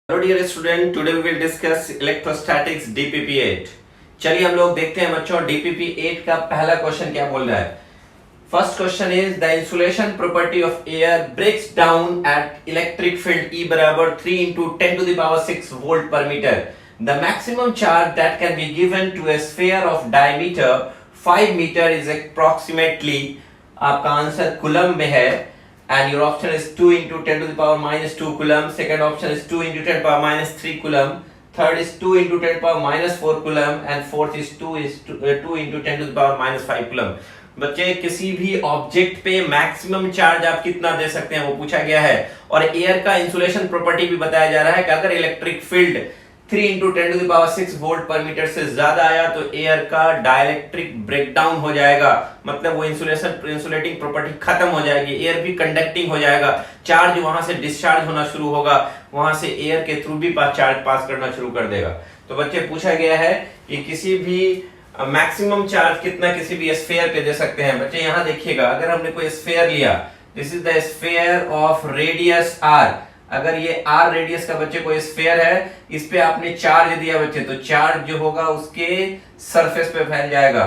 Hello dear student, today we will discuss electrostatics DPP 8। चलिए हम लोग देखते हैं बच्चों डीपीपी 8 का पहला क्वेश्चन क्या बोल रहा है। First question is the insulation property of air breaks down at electric field E बराबर 3 into 10 to the power 6 volt पर metre. The maximum charge that can be given to a sphere of diameter 5 metre is approximately, आपका answer coulomb में है। And your option is 2 into 10 to the power minus 2 coulomb. Second option is 2 into 10 to the power minus 3 coulomb. Third is 2 into 10 to the power minus 4 coulomb. And fourth is 2 into 10 to the power minus 5 coulomb. बच्चे किसी भी object पे maximum charge आप कितना दे सकते हैं वो पूछा गया है, और एयर का इंसुलेशन प्रॉपर्टी भी बताया जा रहा है कि अगर electric field 3 into 10 to the power 6 volt पर मीटर से ज्यादा आया तो एयर का डाइलेक्ट्रिक ब्रेकडाउन हो जाएगा, मतलब वो इंसुलेटिंग प्रॉपर्टी खत्म हो जाएगी, एयर भी कंडक्टिंग हो जाएगा, चार्ज वहां से डिस्चार्ज होना शुरू होगा, वहां से एयर के थ्रू भी चार्ज पास करना शुरू कर देगा। तो बच्चे पूछा गया है कि किसी भी मैक्सिमम चार्ज कितना किसी भी स्फीयर पे दे सकते हैं। बच्चे यहाँ देखिएगा, अगर हमने कोई स्फीयर लिया, this is the sphere of radius r। अगर ये r रेडियस का बच्चे कोई स्फीयर है, इस पे आपने चार्ज दिया बच्चे, तो चार्ज जो होगा उसके सरफेस पे फैल जाएगा।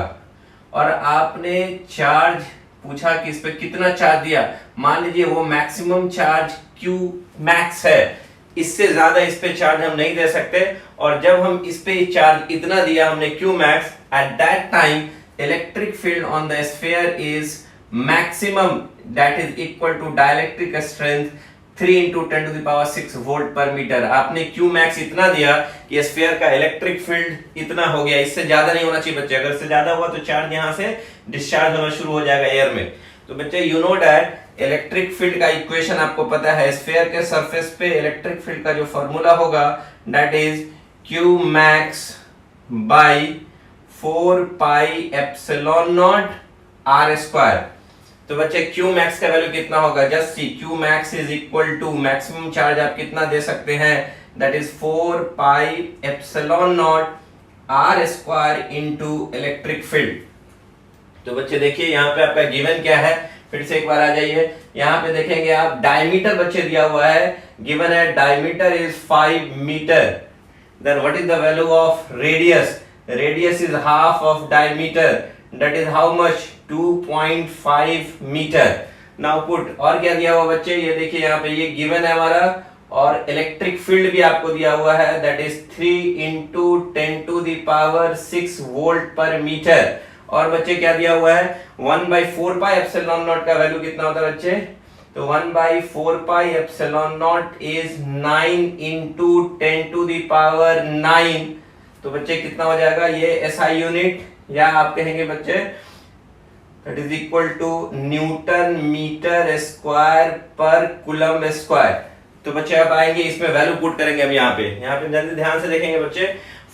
और आपने चार्ज पूछा कि इस पे कितना चार्ज दिया, मान लीजिए वो मैक्सिमम चार्ज Q मैक्स है, इससे ज्यादा इस पे चार्ज हम नहीं दे सकते। और जब हम इस पे चार्ज इतना दिया हमने Q max, at that time electric field on the sphere is maximum, that is equal to dielectric strength 3 into 10 to the power 6 volt पर मीटर। आपने Q मैक्स इतना दिया कि स्फीयर का इलेक्ट्रिक फील्ड इतना हो गया, इससे ज्यादा नहीं होना चाहिए बच्चे। अगर इससे ज्यादा हुआ तो चार्ज यहां से डिस्चार्ज होना शुरू हो जाएगा एयर में। तो बच्चे you know that electric field का इक्वेशन आपको पता है, स्फीयर के सरफेस पे इलेक्ट्रिक फील्ड का जो फॉर्मूला होगा that is Q max by 4 pi epsilon naught r square. तो बच्चे Q मैक्स का वैल्यू कितना होगा, just see, Q max is equal to maximum charge आप कितना दे सकते हैं, that is 4 pi epsilon naught r square into electric field. तो बच्चे देखिए यहाँ पे आपका गिवन क्या है, फिर से एक बार आ जाइए, यहाँ पे देखेंगे आप डायमीटर बच्चे दिया हुआ है, गिवन है diameter is 5 metre. Then what is the value of radius, radius is half of diameter, that is how much 2.5 metre. Now put, और क्या दिया हुआ बच्चे, ये देखिए यहाँ पे ये गिवन है हमारा, और इलेक्ट्रिक फील्ड भी आपको दिया हुआ है, that is 3 into 10 to the power 6 volt पर मीटर। और बच्चे क्या दिया हुआ है, 1/4 पाई एप्सिलॉन नॉट का वैल्यू कितना होता है बच्चे, तो 1/4 pi epsilon naught is 9 into 10 to the power 9। तो बच्चे कितना हो जाएगा, ये SI यूनिट, या आप कहेंगे बच्चे that is equal to newton metre square पर कूलम स्क्वायर। तो बच्चे आप आएंगे इसमें वैल्यू पुट करेंगे हम यहाँ पे जल्दी ध्यान से देखेंगे बच्चे,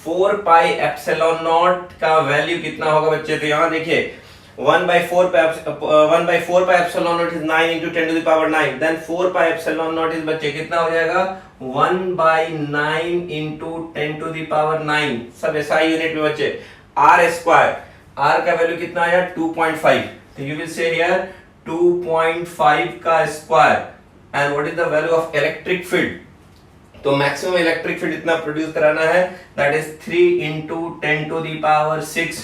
4 पाई एप्सिलॉन नॉट का वैल्यू कितना होगा बच्चे, तो यहाँ देखिए 1/4 pi epsilon naught is 9 into 10 to the power 9, then 4 pi epsilon naught is बच्चे कितना हो जाएगा, 1/9 into 10 to the power 9, सब SI यूनिट में बच्चे। r स्क्वायर, r का वैल्यू कितना आया 2.5, तो यू विल से हियर 2.5 का square. And what is the value of electric field, तो मैक्सिमम इलेक्ट्रिक फील्ड इतना प्रोड्यूस कराना है, that is 3 into 10 to the power 6।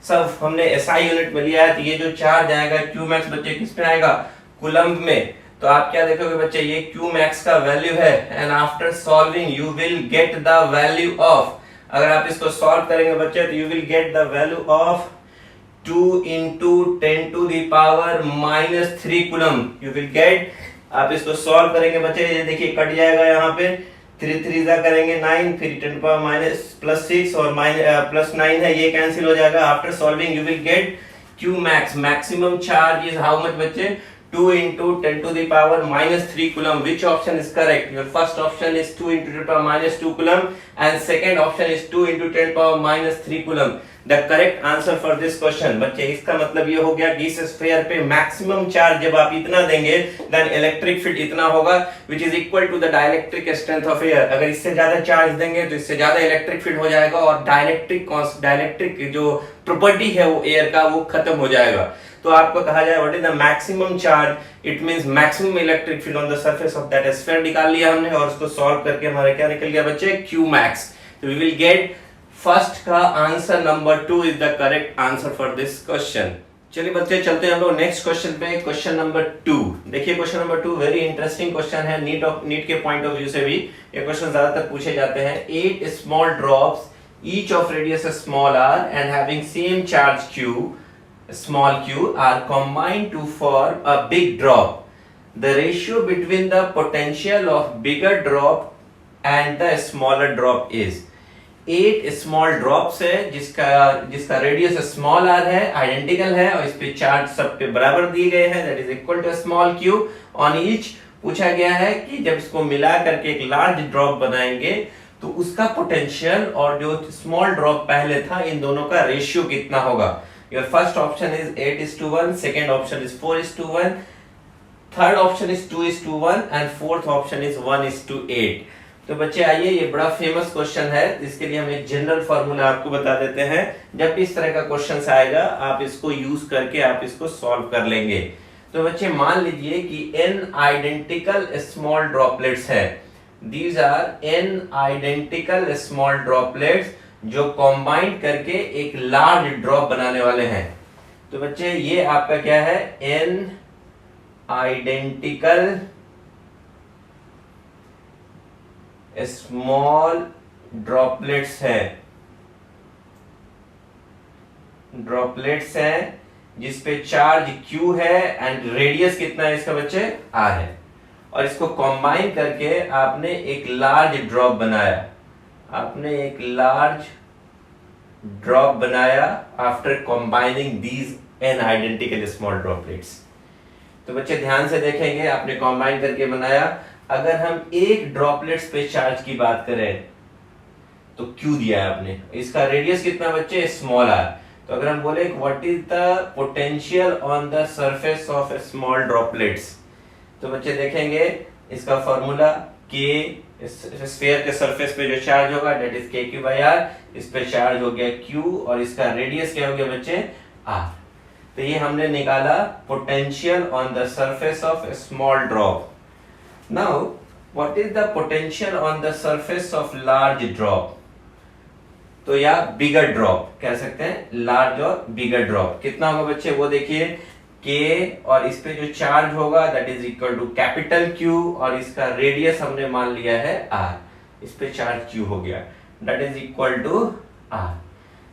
सब हमने SI यूनिट में लिया है, तो ये जो चार्ज आएगा Q मैक्स बच्चे किस में आएगा, कूलम्ब में। तो आप क्या देखोगे बच्चे, ये Q मैक्स का वैल्यू है, and after solving you will get the value of, अगर आप इसको सॉल्व करेंगे बच्चे तो you will get the value of 2 into 10 to the power minus 3 coulomb. You will gate, आप इसको सॉल्व करेंगे बच्चे, ये देखिए कट जाएगा, यहाँ पे 3 3 जा करेंगे 9, फिर 10 पावर माइनस प्लस 6 और प्लस 9 है, ये कैंसिल हो जाएगा। After solving you will gate Q max, maximum charge is how much बच्चे, 2 into 10 to the power minus 3 coulomb. Which option is correct? Your first option is 2 into 10 to the power minus 2 coulomb, and second option is 2 into 10 to the power minus 3 coulomb. The correct answer for this question, बच्चे इसका मतलब ये हो गया कि इस sphere पे maximum charge जब आप इतना देंगे, then इलेक्ट्रिक फील्ड इतना होगा, which is equal to the dielectric strength of air। अगर इससे ज्यादा चार्ज देंगे तो इससे ज्यादा इलेक्ट्रिक फील्ड हो जाएगा, और डाइलेक्ट्रिक जो प्रॉपर्टी है वो एयर का वो खत्म हो जाएगा। तो आपको कहा जाए what is the maximum charge, it means maximum electric field on the surface of that sphere निकाल लिया हमने और उसको सॉल्व करके हमारा क्या निकल गया बच्चे, Q max। तो वी विल गेट फर्स्ट का answer number 2 is the correct answer for this question. चलिए बच्चे चलते हैं हम लोग नेक्स्ट क्वेश्चन पे, क्वेश्चन नंबर 2। देखिए question number 2 very interesting question है, नीट के पॉइंट ऑफ व्यू से भी ये क्वेश्चन ज्यादातर पूछे जाते हैं। 8 small drops each of radius small r and having same charge q small q are combined to form a big drop. The ratio between the potential of bigger drop and the smaller drop is 8 small drops है जिसका radius small r है, identical है और इस पे charge सब पे बराबर दिए गए हैं, that is equal to small q on each. पूछा गया है कि जब इसको मिला करके एक लार्ज ड्रॉप बनाएंगे तो उसका पोटेंशियल और जो स्मॉल ड्रॉप पहले था इन दोनों का रेशियो कितना होगा। Your first option is 8:1, second option is 4:1, third option is 2:1 and fourth option is 1:8। तो बच्चे आइए, ये बड़ा फेमस क्वेश्चन है, इसके लिए हम एक जनरल फार्मूला आपको बता देते हैं। जब भी इस तरह का क्वेश्चन आएगा आप इसको यूज करके आप इसको सॉल्व कर लेंगे। तो बच्चे मान लीजिए कि n आइडेंटिकल स्मॉल ड्रॉपलेट्स है, These are n identical small droplets जो कॉम्बाइंड करके एक लार्ज ड्रॉप बनाने वाले हैं। तो बच्चे ये आपका क्या है, n आइडेंटिकल स्मॉल ड्रॉपलेट्स है जिसपे चार्ज q है एंड रेडियस कितना है इसका बच्चे, r है, और इसको कंबाइन करके आपने एक लार्ज ड्रॉप बनाया after combining these n identical small droplets. तो बच्चे ध्यान से देखेंगे, आपने कंबाइन करके बनाया। अगर हम एक ड्रॉपलेट्स पे चार्ज की बात करें तो q दिया है आपने, इसका रेडियस कितना बच्चे, स्मॉल r। तो अगर हम बोले what is the potential on the surface of small droplets, तो बच्चे देखेंगे इसका फॉर्मूला K, स्फीयर के सरफेस पे जो चार्ज होगा दैट इज KQ/R, इस पे चार्ज हो गया Q और इसका रेडियस क्या हो गया बच्चे, R। तो ये हमने निकाला potential on the surface of small drop. Now what is the potential on the surface of large drop, तो या बिगर ड्रॉप कह सकते हैं, लार्ज और बिगर ड्रॉप कितना होगा बच्चे, वो देखिए K और इस पे जो चार्ज होगा that is equal to capital Q और इसका रेडियस हमने मान लिया है R, इस पे चार्ज Q हो गया that is equal to R।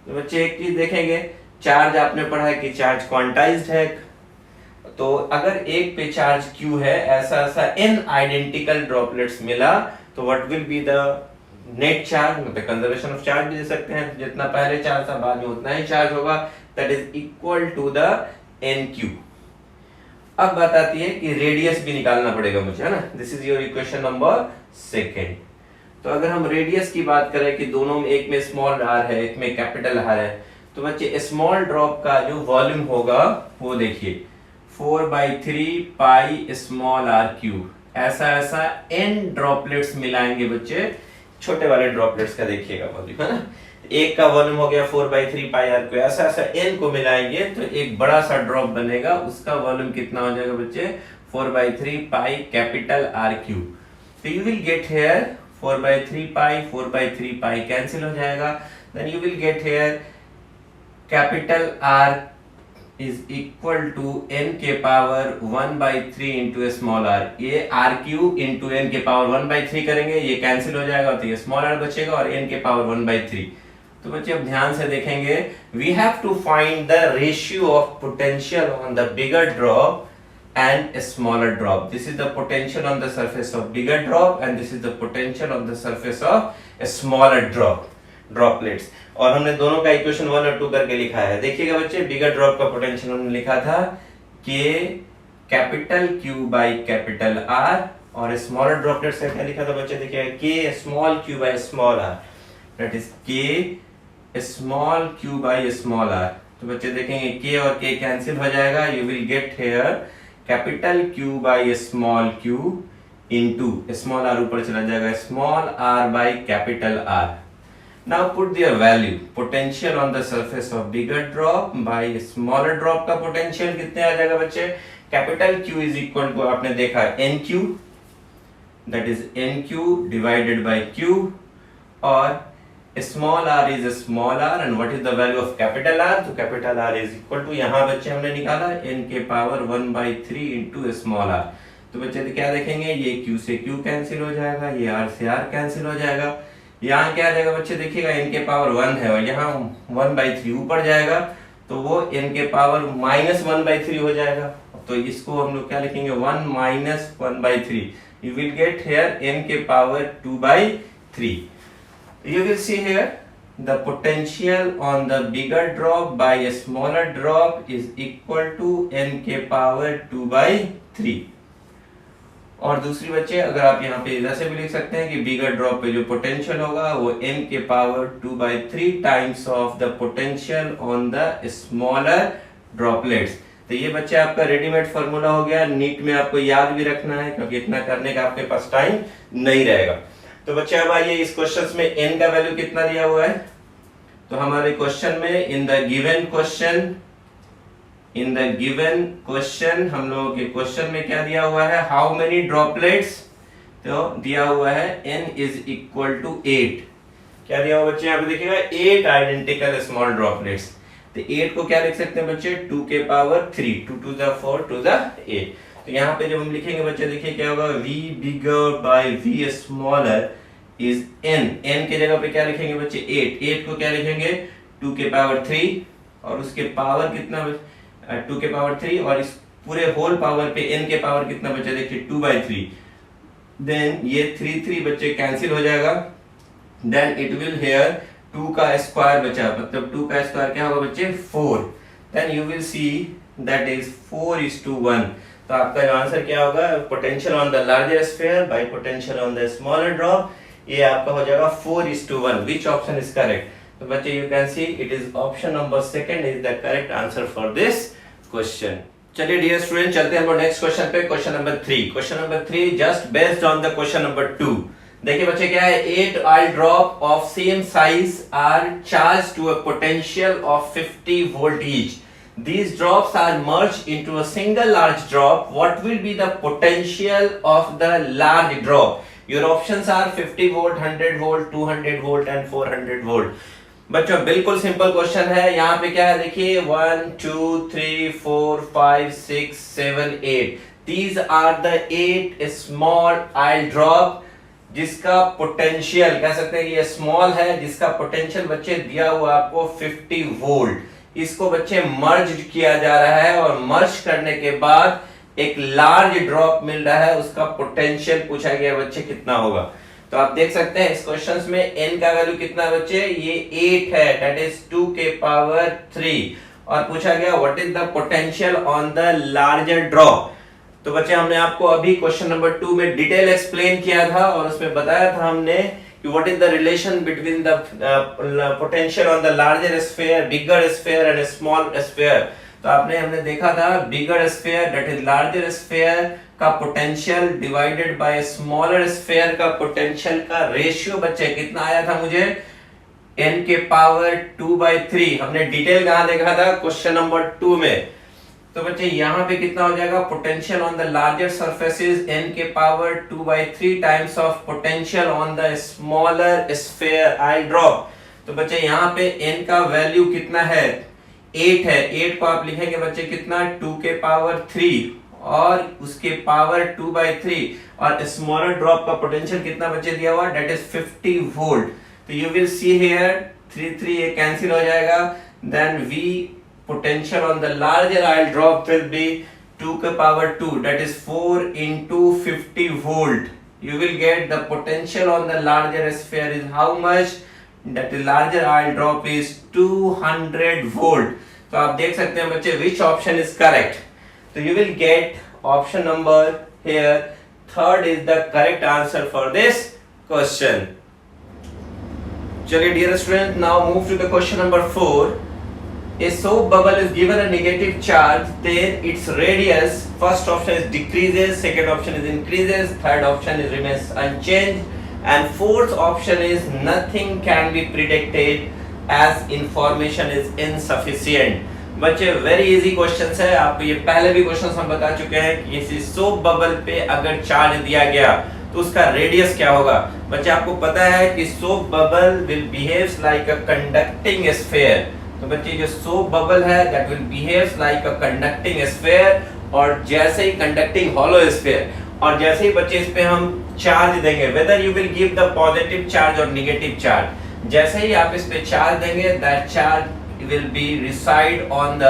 तो बच्चे एक चीज देखेंगे, चार्ज आपने पढ़ा है कि चार्ज क्वांटाइज्ड है, तो अगर एक पे चार्ज Q है, ऐसा n आइडेंटिकल ड्रॉपलेट्स मिला तो what will be the net charge, मतलब कंजर्वेशन ऑफ चार्ज भी दे सकते हैं, जितना पहले चार्ज था बाद में उतना ही चार्ज होगा, that is equal to the NQ। अब बात आती है कि रेडियस भी निकालना पड़ेगा मुझे, है ना, this is your equation number second. तो अगर हम रेडियस की बात करें कि दोनों में, एक में स्मॉल r है एक में कैपिटल R है, तो बच्चे स्मॉल ड्रॉप का जो वॉल्यूम होगा वो देखिए 4/3 पाई स्मॉल r क्यूब, ऐसा n ड्रॉपलेट्स मिलाएंगे बच्चे, छोटे वाले ड्रॉपलेट्स का देखिएगा वॉल्यूम, है ना, एक का वॉल्यूम हो गया 4/3 पाई r क्यूब, ऐसा n को मिलाएंगे तो एक बड़ा सा ड्रॉप बनेगा, उसका वॉल्यूम कितना हो जाएगा बच्चे, 4/3 पाई कैपिटल R क्यूब। तो you will get here 4/3 pi cancel हो जाएगा, then you will get here capital R is equal to n के पावर 1/3 इंटू स्मॉल r, ये r क्यूब इंटू n के पावर 1/3 करेंगे, ये कैंसिल हो जाएगा तो ये स्मॉल r बचेगा और n के पावर 1/3। तो बच्चे अब ध्यान से देखेंगे, we have to find the ratio of potential on the bigger drop and a smaller drop. This is the potential on the surface of bigger drop and this is the potential on the surface of a smaller droplets. और हमने दोनों का equation 1 और 2 करके लिखा है। देखिएगा बच्चे, बिगर ड्रॉप का पोटेंशियल हमने लिखा था K capital Q by capital R और स्मॉलर ड्रॉपलेट्स का क्या लिखा था बच्चे, देखिएगा K small Q by small R, that is K small Q by small R। तो बच्चे देखेंगे K और K कैंसिल हो जाएगा, you will get here capital Q by small q into small r ऊपर चला जाएगा small r by capital R। Now put their value. Potential on the surface of bigger drop by smaller drop का potential कितने आ जाएगा बच्चे? Capital Q is equal to आपने देखा NQ, that is NQ divided by Q, और small r is small r, and what is the value of capital R? तो capital R is equal to यहाँ बच्चे हमने निकाला n के power 1/3 into small r. तो बच्चे क्या देखेंगे, ये Q से Q कैंसिल हो जाएगा, ये R से R कैंसिल हो जाएगा, यहाँ क्या आ जाएगा बच्चे देखिएगा n के पावर 1 है और यहाँ 1/3 ऊपर जाएगा तो वो n के पावर -1/3 हो जाएगा। तो इसको हम लोग क्या लिखेंगे, 1 - 1/3. You will get here n के power 2/3. You will see here the potential on the bigger drop by a smaller drop is equal to n के पावर 2/3. और दूसरी बच्चे अगर आप यहाँ पे इधर से भी लिख सकते हैं कि बिगर ड्रॉप पे जो पोटेंशियल होगा वो n के power 2/3 times of the potential on the smaller droplets. तो ये बच्चे आपका रेडीमेड फार्मूला हो गया, नीट में आपको याद भी रखना है क्योंकि इतना करने का आपके पास टाइम नहीं रहेगा। तो बच्चे अब आइए इस क्वेश्चन में n का वैल्यू कितना दिया हुआ है। तो हमारे क्वेश्चन में इन द गिवन क्वेश्चन हम लोगों के क्वेश्चन में क्या दिया हुआ है, हाउ मेनी ड्रॉपलेट्स, तो दिया हुआ है n इज इक्वल टू 8। क्या दिया हुआ बच्चे यहाँ पे देखिएगा 8 आइडेंटिकल स्मॉल ड्रॉपलेट्स। तो 8 को क्या लिख सकते हैं बच्चे, 2 के power 3, 2 to the 4 to the 8। तो यहाँ पे जब हम लिखेंगे बच्चे देखिए क्या होगा, v bigger by v smaller is n। n के जगह पे क्या लिखेंगे बच्चे 8, 8 को क्या लिखेंगे 2 के पावर 3 और उसके पावर कितना 2 के पावर 3 और इस पूरे होल पावर पे n के पावर कितना बच्चा देखिए 2/3। देन ये 3 बच्चे कैंसिल हो जाएगा, देन इट विल हियर 2 का स्क्वायर बचा, मतलब 2 का स्क्वायर क्या होगा बच्चे 4। Then you will see that is 4:1। तो आपका जो आंसर क्या होगा, potential on the larger sphere by potential on the smaller drop, ये आपका हो जाएगा 4:1। Which option is correct? तो बच्चे you can see it is option number 2 is the correct answer for this question. चलिए डियर स्टूडेंट चलते हैं हम नेक्स्ट क्वेश्चन पे, question number 3। Question number 3 just based on the question number 2। देखिए बच्चे क्या है, 8 oil drop of same size are charge to a potential of 50 volt each. These drops are merged into a single large drop. What will be the potential of the large drop? Your options are 50 volt, 100 volt, 200 volt and 400 volt. बच्चों बिल्कुल simple question है। यहाँ पे क्या है देखिए 1 2 3 4 5 6 7 8। These are the 8 small oil drop जिसका potential कह सकते हैं कि ये स्मॉल है, जिसका पोटेंशियल बच्चे दिया हुआ आपको 50 वोल्ट। इसको बच्चे मर्ज किया जा रहा है और मर्ज करने के बाद एक लार्ज ड्रॉप मिल रहा है, उसका पोटेंशियल पूछा गया बच्चे कितना होगा। तो आप देख सकते हैं इस क्वेश्चन में n का वैल्यू कितना है बच्चे, ये 8 है, दैट इज 2 के पावर 3 और पूछा गया what is the potential on the larger drop. तो बच्चे हमने आपको अभी क्वेश्चन नंबर 2 में डिटेल एक्सप्लेन किया था और उसमें बताया था हमने कि what is the relation between the potential on the larger sphere, bigger sphere and small sphere. तो हमने देखा था bigger sphere that is larger sphere का potential divided by smaller sphere का पोटेंशियल का रेशियो बच्चे कितना आया था मुझे, n के पावर 2/3। हमने डिटेल कहां देखा था, क्वेश्चन नंबर 2 में। तो बच्चे यहाँ पे कितना हो जाएगा, potential on the larger surfaces n के power 2/3 times of potential on the smaller sphere I drop. तो बच्चे यहाँ पे n का वैल्यू कितना है, 8 है। 8 को आप लिखेंगे बच्चे कितना, 2 के पावर 3 और उसके पावर 2/3 और स्मॉलर ड्रॉप का पोटेंशियल कितना बच्चे दिया हुआ, दैट इज 50 वोल्ट। तो यू विल सी हियर 3 ये कैंसिल हो जाएगा, then v potential on the larger oil drop will be 2 के power 2 that is 4 into 50 volt. You will get the potential on the larger sphere is how much, that the larger oil drop is 200 volt. तो आप देख सकते हैं बच्चे which option is correct. So you will get option number here 3rd is the correct answer for this question. चलिए dear student, now move to the question number 4. A soap bubble is given a negative charge, then its radius, first option is decreases, second option is increases, third option is remains unchanged, And fourth option is nothing can be predicted as information is insufficient. बच्चे very easy question है, आपको ये पहले भी question हम बता चुके हैं कि किसी सोप बबल पे अगर चार्ज दिया गया तो उसका रेडियस क्या होगा। बच्चे आपको पता है कि soap bubble will behaves like a conducting sphere. तो बच्चे जो सोप बबल है that will behaves like a conducting sphere, और जैसे ही कंडक्टिंग हॉलो स्फीयर, और जैसे ही बच्चे इस पे हम चार्ज देंगे, whether you will give the positive charge और नेगेटिव चार्ज, जैसे ही आप इस पे चार्ज देंगे that charge will be reside on the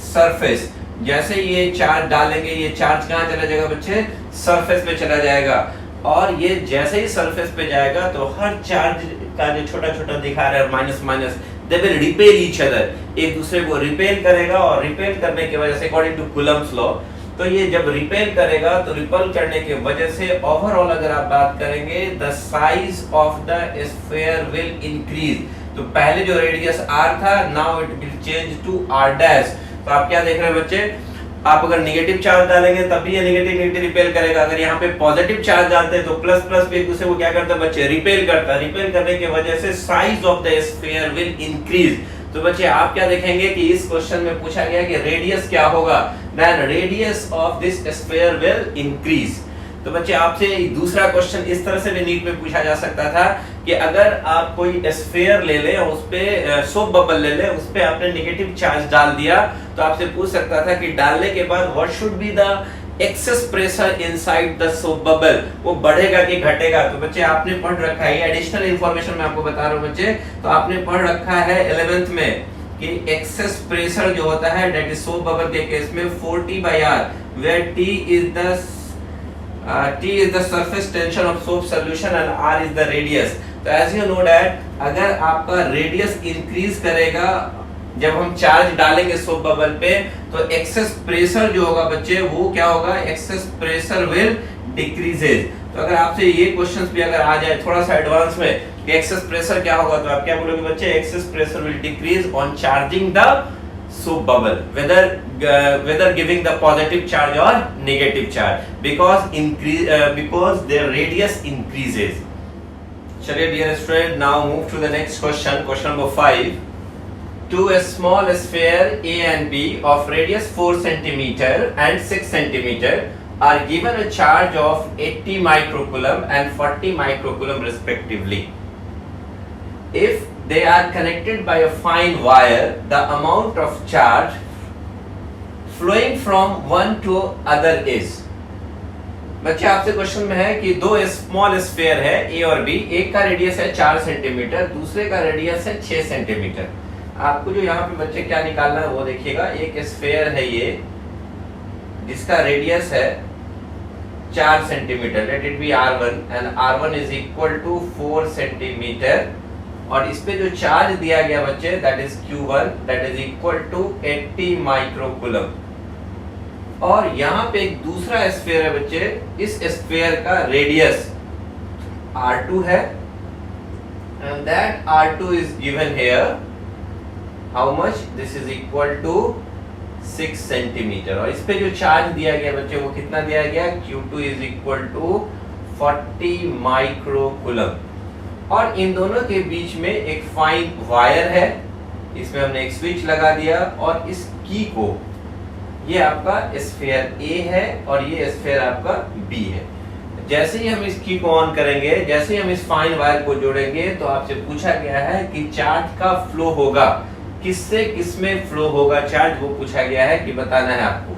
surface. जैसे ये चार्ज डालेंगे ये चार्ज कहाँ चला जाएगा बच्चे, सरफेस पे चला जाएगा, और ये जैसे ही सरफेस पे जाएगा तो हर चार्ज का जो छोटा छोटा दिखा रहा है minus minus, they will repel each other, एक दूसरे को रिपेल करेगा, और रिपेल करने की वजह से अकॉर्डिंग टू कूलम्ब्स लॉ, तो ये जब रिपेल करेगा तो रिपेल करने की वजह से ओवरऑल अगर आप बात करेंगे the size of the sphere will increase. तो पहले जो रेडियस r था now it will change to r dash. तो आप क्या देख रहे हैं बच्चे, आप अगर नेगेटिव चार्ज डालेंगे तब भी ये नेगेटिव रिपेल करेगा, अगर यहाँ पे पॉजिटिव चार्ज डालते हैं तो प्लस प्लस भी एक दूसरे को क्या करता है बच्चे, रिपेल करता है। रिपेल करने की वजह से size of the sphere will increase. तो बच्चे आप क्या देखेंगे कि इस क्वेश्चन में पूछा गया कि रेडियस क्या होगा, then radius of this sphere will increase. तो बच्चे आपसे दूसरा क्वेश्चन इस तरह से भी नीट में पूछा जा सकता था कि अगर आप कोई स्फीयर ले ले, उस पे सोप बबल ले ले, उस पे आपने नेगेटिव चार्ज डाल दिया, तो आपसे पूछ सकता था कि डालने के बाद what should be the excess pressure inside the soap bubble, वो बढ़ेगा कि घटेगा। तो बच्चे आपने पढ़ रखा है, एडिशनल इंफॉर्मेशन मैं आपको बता रहा हूँ बच्चे, तो आपने पढ़ रखा है 11th में कि एक्सेस प्रेशर जो होता है दैट इज सोप बबल के केस में 40/R, where T is the surface tension of soap solution and R is the radius। तो as you know that अगर आपका रेडियस इंक्रीज करेगा जब हम चार्ज डालेंगे सोप बबल पे, तो एक्सेस प्रेशर जो होगा बच्चे वो क्या होगा, एक्सेस प्रेशर विल डिक्रीजेज। तो अगर आपसे ये क्वेश्चंस भी अगर आ जाए थोड़ा सा एडवांस में कि एक्सेस प्रेशर क्या होगा, तो आप क्या बोलोगे बच्चे, excess pressure will decrease on charging the soap bubble, whether giving the positive charge or negative charge, because their radius increases। चलिए dear student, now move to the next question, question number 5। Two small sphere A and B of radius 4 cm and 6 cm are given a charge of 80 microcoulomb and 40 microcoulomb respectively। If they are connected by a fine wire, the amount of charge flowing from one to other is। बच्चे आपसे question में है कि दो small sphere है A और B, एक का रेडियस है 4 सेंटीमीटर, दूसरे का रेडियस है 6 सेंटीमीटर। आपको जो यहाँ पे बच्चे क्या निकालना है वो देखिएगा, एक स्फीयर है ये जिसका रेडियस है 4 centimetre, let it be R1 and R1 is equal to 4 centimetre, और इस पे जो चार्ज दिया गया बच्चे that is Q1 that is equal to 80 microcoulomb. और यहाँ पे एक दूसरा स्फीयर है बच्चे, इस स्फीयर का रेडियस R2 है and that R2 is given here how much, this is equal to 6 centimetre, और इस पे जो चार्ज दिया गया बच्चे वो कितना दिया गया, Q2 is equal to 40 microcoulomb. और इन दोनों के बीच में एक फाइन वायर है, इसमें हमने एक स्विच लगा दिया, और इस की को, ये आपका स्फीयर A है और ये स्फीयर आपका B है। जैसे ही हम इस की को ऑन करेंगे, जैसे ही हम इस फाइन वायर को जोड़ेंगे, तो आपसे पूछा गया है कि चार्ज का फ्लो होगा, किससे किसमें फ्लो होगा चार्ज, वो पूछा गया है कि बताना है आपको।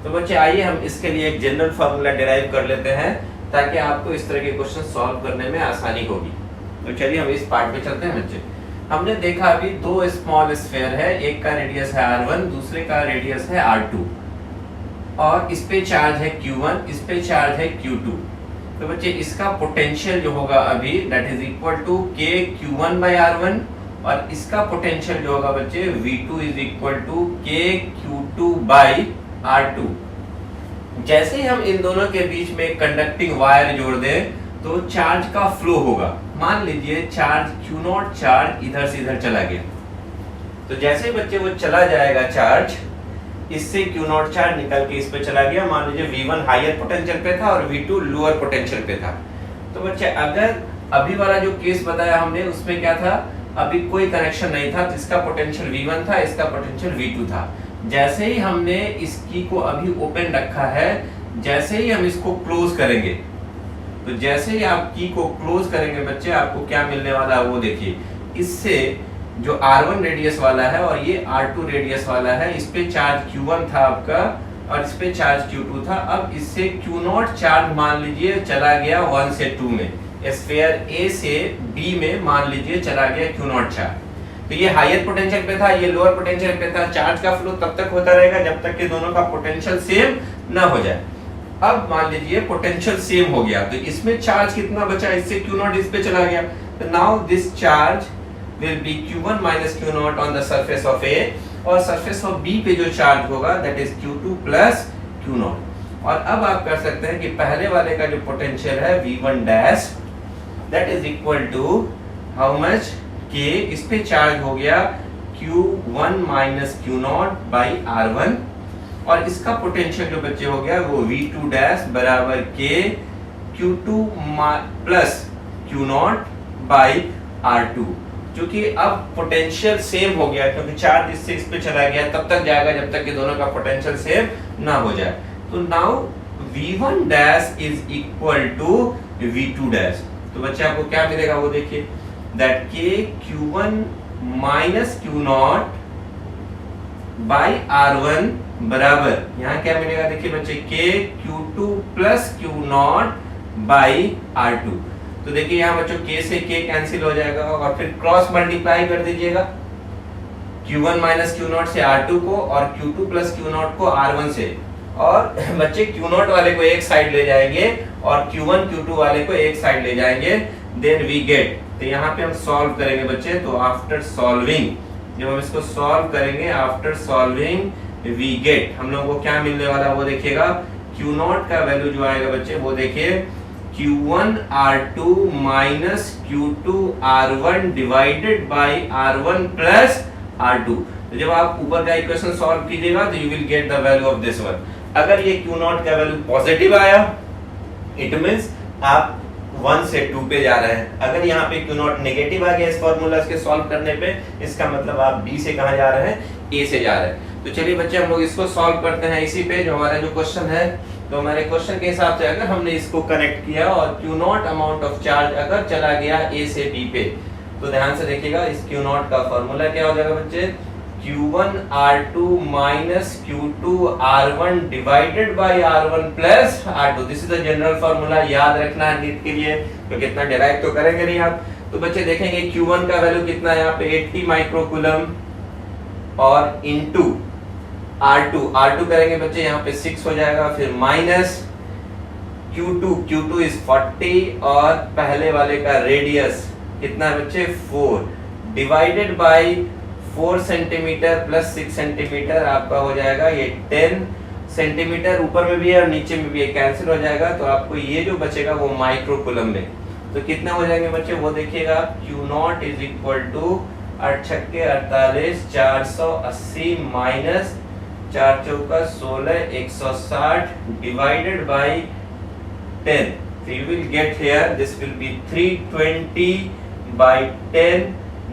तो बच्चे आइए हम इसके लिए एक जनरल फार्मूला डिराइव कर लेते हैं ताकि आपको इस तरह के क्वेश्चन सॉल्व करने में आसानी होगी। तो चलिए हम इस पार्ट पे चलते हैं बच्चे। हमने देखा अभी दो स्मॉल स्फीयर है, एक का रेडियस है R1, दूसरे का रेडियस है R2, और इस पे चार्ज है Q1, इस पे चार्ज है Q2। तो बच्चे इसका पोटेंशियल जो होगा अभी that is equal to K Q1/R1, और इसका पोटेंशियल जो होगा बच्चे V2 is equal to K Q2/R2। जैसे ही हम इन दोनों के बीच में कंडक्टिंग वायर जोड़ दें तो चार्ज का फ्लो होगा। मान लीजिए चार्ज Q0 चार्ज इधर से इधर चला गया, तो जैसे ही बच्चे वो चला जाएगा चार्ज, इससे Q0 चार्ज निकल के इस पे चला गया, मान लीजिए V1 हायर पोटेंशियल पे था और V2 लोअर पोटेंशियल पे था। तो बच्चे अगर अभी वाला जो केस बताया हमने उसमें क्या था, अभी कोई कनेक्शन नहीं था, जिसका पोटेंशियल V1 था, इसका पोटेंशियल V2 था। जैसे ही हमने इस की को अभी ओपन रखा है, जैसे ही हम इसको क्लोज करेंगे, तो जैसे ही आप की को क्लोज करेंगे बच्चे, आपको क्या मिलने वाला है वो देखिए। इससे जो R1 रेडियस वाला है और ये R2 रेडियस वाला है, इस पे चार्ज Q1 था आपका और इस पे चार्ज Q2 था। अब इससे Q0 चार्ज मान लीजिए चला गया 1 से 2 में, स्फीयर A से B में मान लीजिए चला गया Q0 चार्ज। तो ये हायर पोटेंशियल पे था, ये लोअर पोटेंशियल पे था। चार्ज का फ्लो तब तक होता रहेगा जब तक कि दोनों का पोटेंशियल सेम ना हो जाए। अब मान लीजिए पोटेंशियल सेम हो गया, तो इसमें चार्ज कितना बचा, इससे Q0 इस पे चला गया, तो now this charge will be Q1 minus Q0 on the surface of A, और surface of B पे जो चार्ज होगा that is Q2 plus Q0। और अब आप कर सकते हैं कि पहले वाले का जो पोटेंशियल है V1 dash that is equal to how much K, इस पे चार्ज हो गया Q1 minus Q0 by R1, और इसका पोटेंशियल जो बच्चे हो गया वो V2 डैश बराबर K Q2 plus Q0 by R2। क्योंकि अब पोटेंशियल सेम हो गया, क्योंकि चार्ज इससे इस पे चला गया, तब तक जाएगा जब तक कि दोनों का पोटेंशियल सेम ना हो जाए। तो now V1 dash is equal to V2 dash. तो बच्चे आपको क्या मिलेगा वो देखिए, that K Q1 minus Q0 by R1 बराबर, यहाँ क्या मिलेगा देखिए बच्चे, K Q2 plus Q0 by R2। तो देखिए यहाँ बच्चों K से K कैंसिल हो जाएगा और फिर क्रॉस मल्टीप्लाई कर दीजिएगा Q1 माइनस Q0 से R2 को और Q2 प्लस Q0 को R1 से, और बच्चे Q0 वाले को एक साइड ले जाएंगे और Q1 Q2 वाले को एक साइड ले जाएंगे, देन वी गेट। तो यहाँ पे हम सॉल्व करेंगे बच्चे, तो आफ्टर सॉल्विंग, जब हम इसको सॉल्व करेंगे, आफ्टर सॉल्विंग वी गेट, हम लोगों को क्या मिलने वाला वो देखिएगा। Q0 का वैल्यू जो आएगा बच्चे वो देखिए Q1 R2 minus Q2 R1 divided by R1 plus R2। तो जब आप ऊपर का इक्वेशन सॉल्व कीजिएगा तो you will get the value of this one. अगर ये Q0 का वैल्यू पॉजिटिव आया, इट मींस आप 1 से 2 पे जा रहे हैं। अगर यहाँ पे Q0 नेगेटिव आ गया इस फार्मूला के सॉल्व करने पे, इसका मतलब आप B से कहां जा रहे हैं, A से जा रहे हैं। तो चलिए बच्चे हम लोग इसको सॉल्व करते हैं इसी पे जो हमारा जो क्वेश्चन है। तो हमारे क्वेश्चन के हिसाब से अगर हमने इसको कनेक्ट किया और Q0 अमाउंट ऑफ चार्ज अगर चला गया A से B पे, तो ध्यान से देखिएगा इस Q0 का फार्मूला क्या हो जाएगा बच्चे, Q1 R2 minus Q2 R1 divided by R1 plus R2। This is the general formula, याद रखना है नीट के लिए, क्योंकि इतना डिराइव तो करेंगे नहीं आप। तो बच्चे देखेंगे Q1 का वैल्यू कितना है यहाँ पे 80 माइक्रोकूलम और इनटू R2 करेंगे बच्चे यहाँ पे 6 हो जाएगा, फिर माइनस Q2 इज 40 और पहले वाले का रेडियस कितना है बच्चे 4 divided by 4 centimetre plus 6 centimetre आपका हो जाएगा ये 10 सेंटीमीटर, ऊपर में भी है और नीचे में भी है, कैंसिल हो जाएगा। तो आपको ये जो बचेगा वो माइक्रोकूलम में, तो कितना हो जाएंगे बच्चे वो देखिएगा, Q0 इज इक्वल टू 8 छक्के 48 480 माइनस 4 चौका 16 160 divided by 10। So you will get here this will be 320 by 10,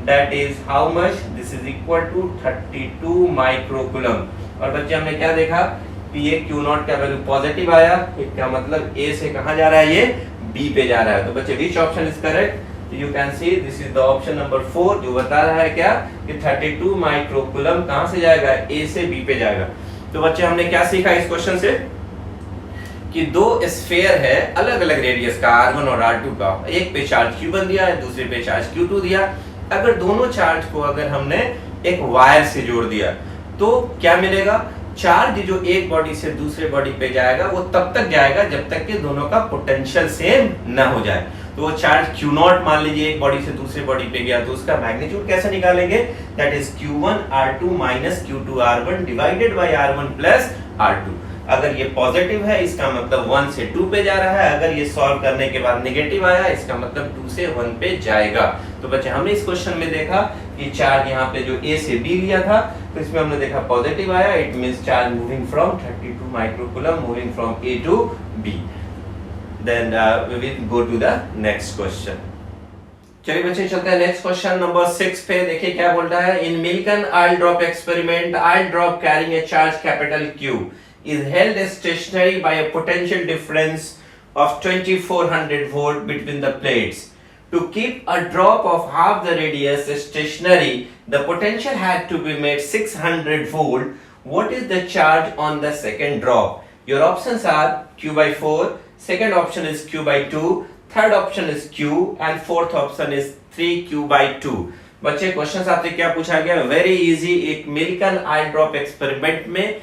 that is how much, this is equal to 32 microcoulomb. और बच्चे हमने क्या देखा कि ये Q0 का वैल्यू पॉजिटिव आया, इसका मतलब A से कहां जा रहा है, ये B पे जा रहा है। तो बच्चे which option is correct? You can see this is the option number 4 जो बता रहा है क्या कि 32 माइक्रोकूलम कहां से जाएगा, A से B पे जाएगा। तो बच्चे हमने क्या सीखा इस क्वेश्चन से कि दो स्फीयर है अलग अलग रेडियस का R1 और R2 का, एक पे चार्ज Q1 दिया है, दूसरे पे चार्ज Q2 दिया। अगर दोनों चार्ज को अगर हमने एक वायर से जोड़ दिया तो क्या मिलेगा, चार्ज जो एक बॉडी से दूसरे बॉडी पे जाएगा वो तब तक जाएगा जब तक कि दोनों का पोटेंशियल सेम ना हो जाए। तो वो चार्ज Q0 मान लीजिए एक बॉडी से दूसरे बॉडी पे गया, तो उसका मैग्नीट्यूड कैसे निकालेंगे, that is Q1 R2 minus Q2 R1 divided by R1 plus R2। अगर ये पॉजिटिव है इसका मतलब 1 से 2 पे जा रहा है, अगर ये सॉल्व करने के बाद नेगेटिव आया इसका मतलब 2 से 1 पे जाएगा। तो बच्चे हमने इस क्वेश्चन में देखा कि चार्ज यहाँ पे जो A से B लिया था तो इसमें हमने देखा पॉजिटिव आया, it means charge moving from 32 microcoulomb moving from A to B। Then we will go to the next question. चलिए बच्चे चलते हैं नेक्स्ट क्वेश्चन नंबर 6 पे। देखिए क्या बोल रहा है। In Millikan oil drop experiment, oil drop carrying a charge capital Q is held stationary by a potential difference of 2400 volt between the plates. To keep a drop of half the radius stationary, the potential had to be made 600 volt. What is the charge on the second drop? Your options are Q by 4, second option is Q by 2, third option is Q and fourth option is 3Q by 2। बच्चे question आपसे क्या पूछा गया, very easy. एक Milton oil drop experiment में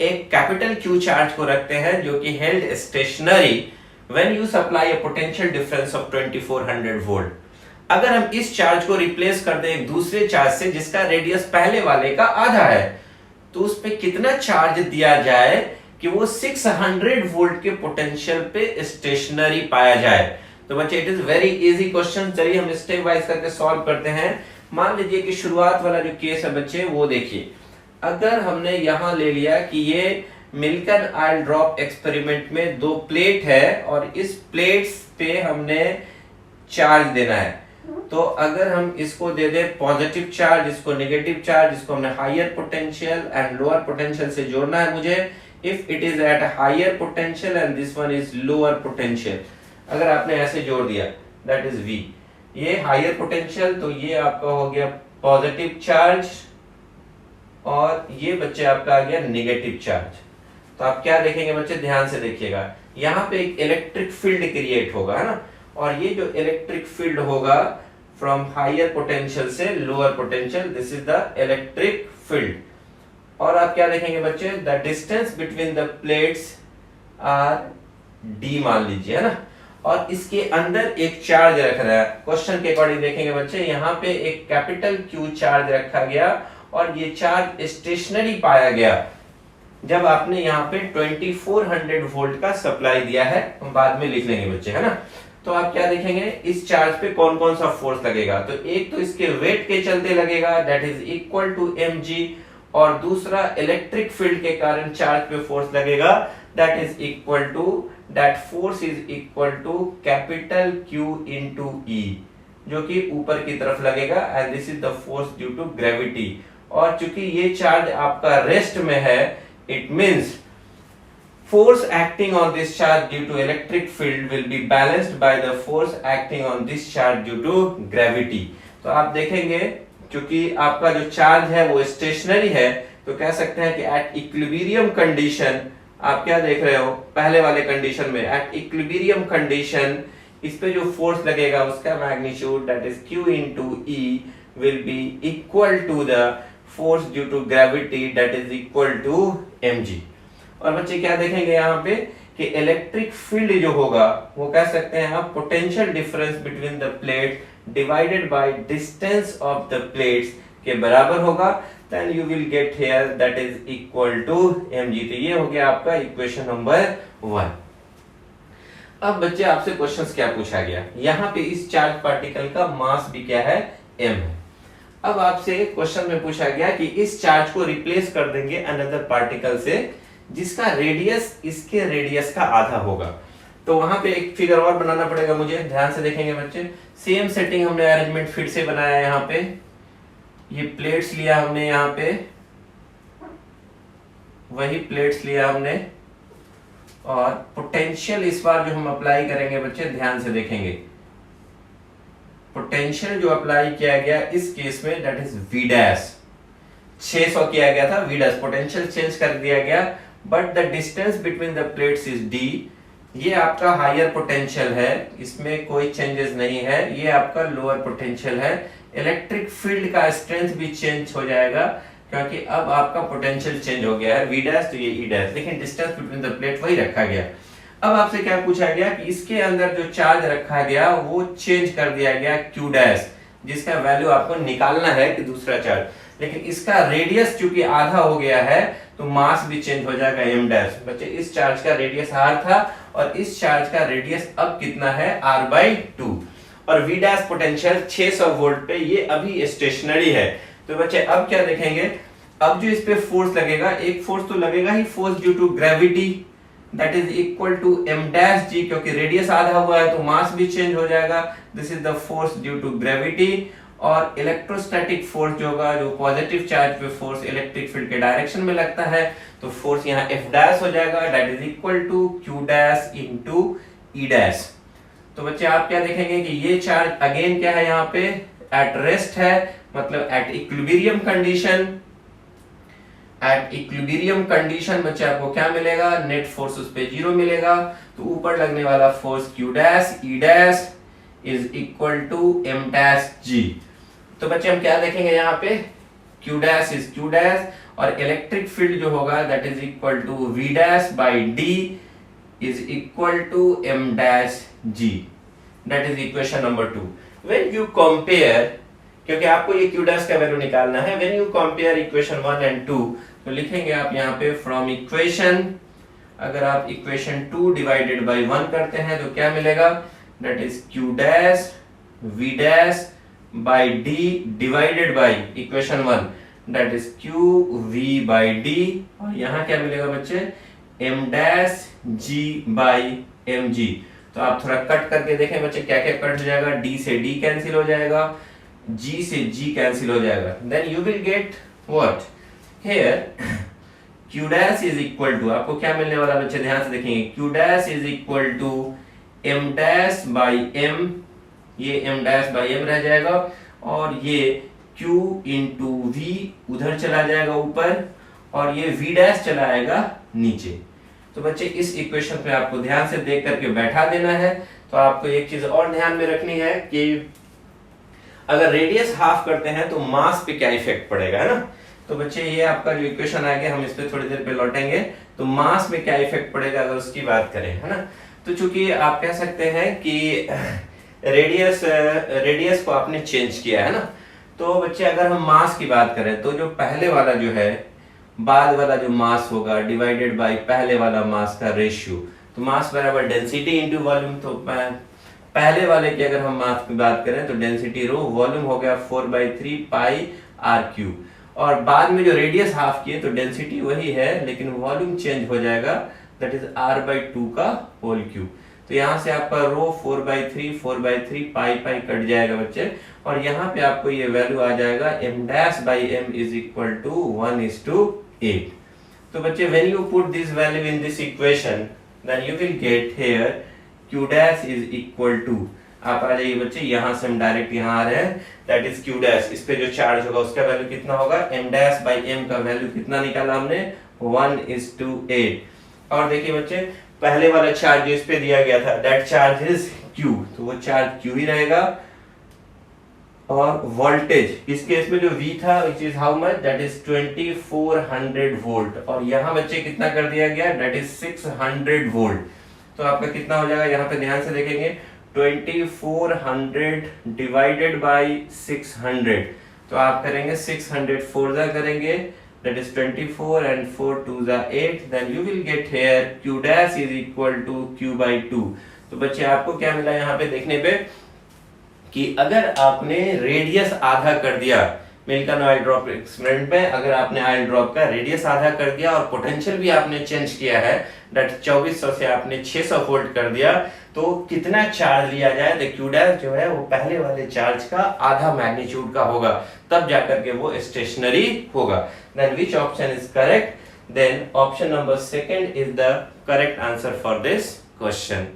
एक capital Q charge को रखते हैं जो कि held stationary when you supply a potential difference of 2400 volt. अगर हम इस चार्ज को रिप्लेस कर दें एक दूसरे चार्ज से जिसका रेडियस पहले वाले का आधा है, तो उस पे कितना चार्ज दिया जाए कि वो 600 वोल्ट के पोटेंशियल पे स्टेशनरी पाया जाए। तो बच्चे it is very easy question. चलिए हम स्टेप वाइज करके सॉल्व करते हैं। मान लीजिए कि शुरुआत वाला जो केस है बच्चे वो देखिए। अगर हमने यहां ले लिया कि ये मिल्टन आयल ड्रॉप एक्सपेरिमेंट में दो प्लेट है और इस प्लेट्स पे हमने चार्ज देना है, तो अगर हम इसको दे दे पॉजिटिव चार्ज, इसको नेगेटिव चार्ज, इसको हमने higher potential and lower potential से जोड़ना है मुझे। If it is at higher potential and this one is lower potential, अगर आपने ऐसे जोड़ दिया दैट इज V, ये हायर पोटेंशियल तो ये आपका हो गया पॉजिटिव चार्ज और ये बच्चे आपका आ गया नेगेटिव चार्ज। तो आप क्या देखेंगे बच्चे, ध्यान से देखिएगा, यहाँ पे एक इलेक्ट्रिक फील्ड क्रिएट होगा, है ना, और ये जो इलेक्ट्रिक फील्ड होगा फ्रॉम हायर पोटेंशियल से lower potential, this is the electric field. और आप क्या देखेंगे बच्चे, the distance between the plates are D मान लीजिए, है ना, और इसके अंदर एक चार्ज रख रहा है। क्वेश्चन के अकॉर्डिंग देखेंगे बच्चे, यहाँ पे एक कैपिटल Q चार्ज रखा गया और ये चार्ज स्टेशनरी पाया गया जब आपने यहाँ पे 2400 वोल्ट का सप्लाई दिया है। हम बाद में लिख लेंगे बच्चे, है ना। तो आप क्या देखेंगे, इस चार्ज पे कौन कौन सा फोर्स लगेगा। तो एक तो इसके वेट के चलते लगेगा that is equal to mg, और दूसरा इलेक्ट्रिक फील्ड के कारण चार्ज पे फोर्स लगेगा that is equal to, that force is equal to capital Q into E, जो कि ऊपर की तरफ लगेगा and this is the force due to gravity. और चूंकि ये चार्ज आपका रेस्ट में है, it means force acting on this charge due to electric field will be balanced by the force acting on this charge due to gravity। तो आप देखेंगे क्योंकि आपका जो चार्ज है वो स्टेशनरी है, तो कह सकते हैं कि एट इक्विलिब्रियम कंडीशन, आप क्या देख रहे हो पहले वाले कंडीशन में, एट इक्विलिब्रियम कंडीशन इस पे जो फोर्स लगेगा उसका magnitude that is Q into E will be equal to the force due to gravity that is equal to mg। और बच्चे क्या देखेंगे यहाँ पे कि इलेक्ट्रिक फील्ड जो होगा वो कह सकते हैं आप potential difference between the plate divided by distance of the plates के बराबर होगा, then you will get here that is equal to mg। तो ये हो गया आपका इक्वेशन नंबर 1। अब बच्चे आपसे क्वेश्चंस क्या पूछा गया, यहाँ पे इस चार्ज पार्टिकल का मास भी क्या है, m है। अब आपसे क्वेश्चन में पूछा गया कि इस चार्ज को रिप्लेस कर देंगे अनदर पार्टिकल से जिसका रेडियस इसके रेडियस का आधा होगा। तो वहां पे एक फिगर और बनाना पड़ेगा मुझे, ध्यान से देखेंगे बच्चे। सेम सेटिंग हमने अरेंजमेंट फिर से बनाया, यहाँ पे ये प्लेट्स लिया हमने, यहाँ पे वही प्लेट्स लिया हमने, और पोटेंशियल इस बार जो हम अप्लाई करेंगे बच्चे ध्यान से देखेंगे, पोटेंशियल जो अप्लाई किया गया इस केस में दैट इज V डैश, 600 किया गया था V डैश, पोटेंशियल चेंज कर दिया गया but the distance between the plates is D। ये आपका हायर पोटेंशियल है, इसमें कोई चेंजेस नहीं है, ये आपका लोअर पोटेंशियल है। इलेक्ट्रिक फील्ड का स्ट्रेंथ भी चेंज हो जाएगा क्योंकि अब आपका पोटेंशियल चेंज हो गया है V डैश तो ये E डैश, लेकिन डिस्टेंस बिटवीन द प्लेट वही रखा गया। अब आपसे क्या पूछा गया कि इसके अंदर जो चार्ज रखा गया वो चेंज कर दिया गया Q डैश, जिसका वैल्यू आपको निकालना है कि दूसरा चार्ज, लेकिन इसका रेडियस चूंकि आधा हो गया है तो मास भी चेंज हो जाएगा m डैश। बच्चे इस चार्ज का रेडियस r था और इस चार्ज का रेडियस अब कितना है r/2, और V डैश पोटेंशियल 600 वोल्ट पे ये अभी स्टेशनरी है। तो बच्चे अब क्या देखेंगे, अब जो इस पे फोर्स लगेगा, एक फोर्स तो लगेगा ही, force due to gravity that is equal to m dash g, क्योंकि रेडियस आधा हुआ है तो मास भी चेंज हो जाएगा। This is the force due to gravity. और इलेक्ट्रोस्टैटिक फोर्स जो होगा, जो पॉजिटिव चार्ज पे फोर्स इलेक्ट्रिक फील्ड के डायरेक्शन में लगता है, तो फोर्स यहाँ F डैश हो जाएगा, that is equal to Q dash into E dash. तो बच्चे आप क्या देखेंगे कि ये चार्ज अगेन क्या है, यहाँ पे एट रेस्ट है, मतलब at equilibrium condition. At equilibrium condition बच्चे आपको क्या मिलेगा, नेट फोर्स उस पे 0 मिलेगा। तो ऊपर लगने वाला force Q dash E dash is equal to m dash g। तो बच्चे हम क्या देखेंगे यहाँ पे, Q dash is Q dash, और इलेक्ट्रिक फील्ड जो होगा that is equal to V dash by D is equal to m dash g। That is equation number 2। When you compare, क्योंकि आपको ये Q डैश का वैल्यू निकालना है, when you compare equation 1 and 2, तो लिखेंगे आप यहाँ पे फ्रॉम इक्वेशन, अगर आप इक्वेशन 2 डिवाइडेड बाई 1 करते हैं तो क्या मिलेगा, that is Q dash V dash by D divided by equation 1, that is Q V by D, और यहाँ क्या मिलेगा बच्चे, M dash G by M G। तो आप थोड़ा कट करके देखें बच्चे क्या क्या कट हो जाएगा, D से D कैंसिल हो जाएगा, G से G कैंसिल हो जाएगा, then you will get what here Q dash is equal to, आपको क्या मिलने वाला बच्चे ध्यान से देखेंगे, Q dash is equal to M dash by M, ये M डैश बाई M रह जाएगा, और ये Q इंटू V उधर चला जाएगा ऊपर, और ये V डैश चला आएगा नीचे। तो बच्चे इस इक्वेशन पे आपको ध्यान से देख करके बैठा देना है। तो आपको एक चीज और ध्यान में रखनी है कि अगर रेडियस हाफ करते हैं तो मास पे क्या इफेक्ट पड़ेगा, है ना। तो बच्चे ये आपका जो इक्वेशन आ गया, हम इस पे थोड़ी देर पे लौटेंगे। तो मास में क्या इफेक्ट पड़ेगा अगर उसकी बात करें, है ना। तो चूंकि आप कह सकते हैं कि रेडियस को आपने चेंज किया है ना, तो बच्चे अगर हम मास की बात करें तो जो पहले वाला जो है, बाद वाला जो मास होगा डिवाइडेड बाय पहले वाला मास का रेशियो, तो मास बराबर डेंसिटी इनटू वॉल्यूम। तो पहले वाले की अगर हम मास की बात करें तो डेंसिटी रो, वॉल्यूम हो गया 4/3 पाई आर क्यूब, और बाद में जो रेडियस हाफ किए तो डेंसिटी वही है लेकिन वॉल्यूम चेंज हो जाएगा, दैट इज r/2 का होल क्यूब। तो यहाँ से आपका रो 4/3 पाई कट जाएगा बच्चे, और यहाँ पे आपको ये वैल्यू आ जाएगा m dash by m is equal to 1:8। तो बच्चे when you put this value in this equation then you will get here q dash is equal to, आप आ जाइए बच्चे, यहाँ से हम डायरेक्ट यहाँ आ रहे हैं, दैट इज q डैश, इस पे जो चार्ज होगा उसका वैल्यू कितना होगा, m डैश बाई m का वैल्यू कितना निकाला हमने, 1:8। और देखिए बच्चे पहले वाला चार्ज जो इस पे दिया गया था दैट चार्ज इज q, तो वो चार्ज q ही रहेगा, और वोल्टेज इस केस में जो v था which is how much, that is 2400 volt, और यहाँ बच्चे कितना कर दिया गया, दैट इज 600 वोल्ट। तो आपका कितना हो जाएगा, यहाँ पे ध्यान से देखेंगे, 2400 डिवाइडेड बाई 600, तो आप करेंगे 600 4 करेंगे, that is 24 and 4 2s are 8, then you will get here q dash is equal to q/2। तो बच्चे आपको क्या मिला यहाँ पे देखने पे कि अगर आपने रेडियस आधा कर दिया, मिल्टन ऑयल ड्रॉप एक्सपेरिमेंट में अगर आपने ऑयल ड्रॉप का रेडियस आधा कर दिया और पोटेंशियल भी आपने चेंज किया है, दैट 2400 से आपने 600 वोल्ट कर दिया, तो कितना चार्ज लिया जाए, तो q डैश जो है वो पहले वाले चार्ज का आधा मैग्नीट्यूड का होगा, तब जाकर के वो स्टेशनरी होगा। Then which option is correct, then option number second is the correct answer for this question.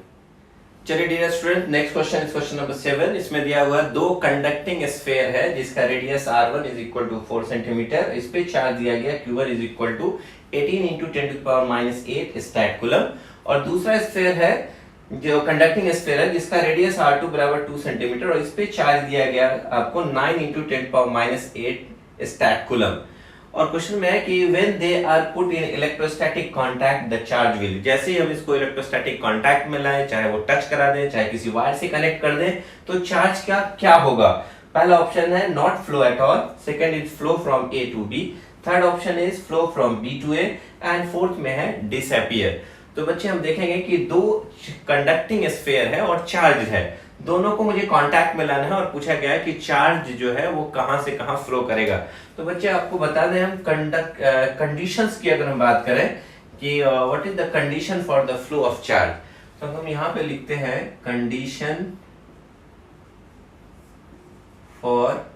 चलिए dear student, next question is question number 7। इसमें दिया हुआ दो कंडक्टिंग स्फीयर है जिसका radius r1 is equal to 4 centimetre, इस पे charge दिया गया q1 is equal to 18 into 10⁻⁸ statcoulomb, और दूसरा स्फीयर है जो कंडक्टिंग स्फीयर है जिसका रेडियस r2 बराबर 2 सेंटीमीटर, और इस पे चार्ज दिया गया आपको 9 इंटू 10⁻⁸ स्टैट कूलम। और क्वेश्चन में है कि when they are put in electrostatic contact the charge will, जैसे ही हम इसको इलेक्ट्रोस्टैटिक कांटेक्ट में लाएं, चाहे वो टच करा दें चाहे किसी वायर से कनेक्ट कर दें, तो चार्ज का क्या होगा। पहला ऑप्शन है not flow at all, second is flow from A to B, third option is flow from B to A, and fourth में है डिसअपीयर। तो बच्चे हम देखेंगे कि दो कंडक्टिंग स्फीयर है और चार्ज है, दोनों को मुझे कांटेक्ट में लाना है, और पूछा गया है कि चार्ज जो है वो कहां से कहां फ्लो करेगा। तो बच्चे आपको बता दें, हम कंडीशंस की अगर हम बात करें कि what is the condition for the flow of charge. तो हम यहाँ पे लिखते हैं condition for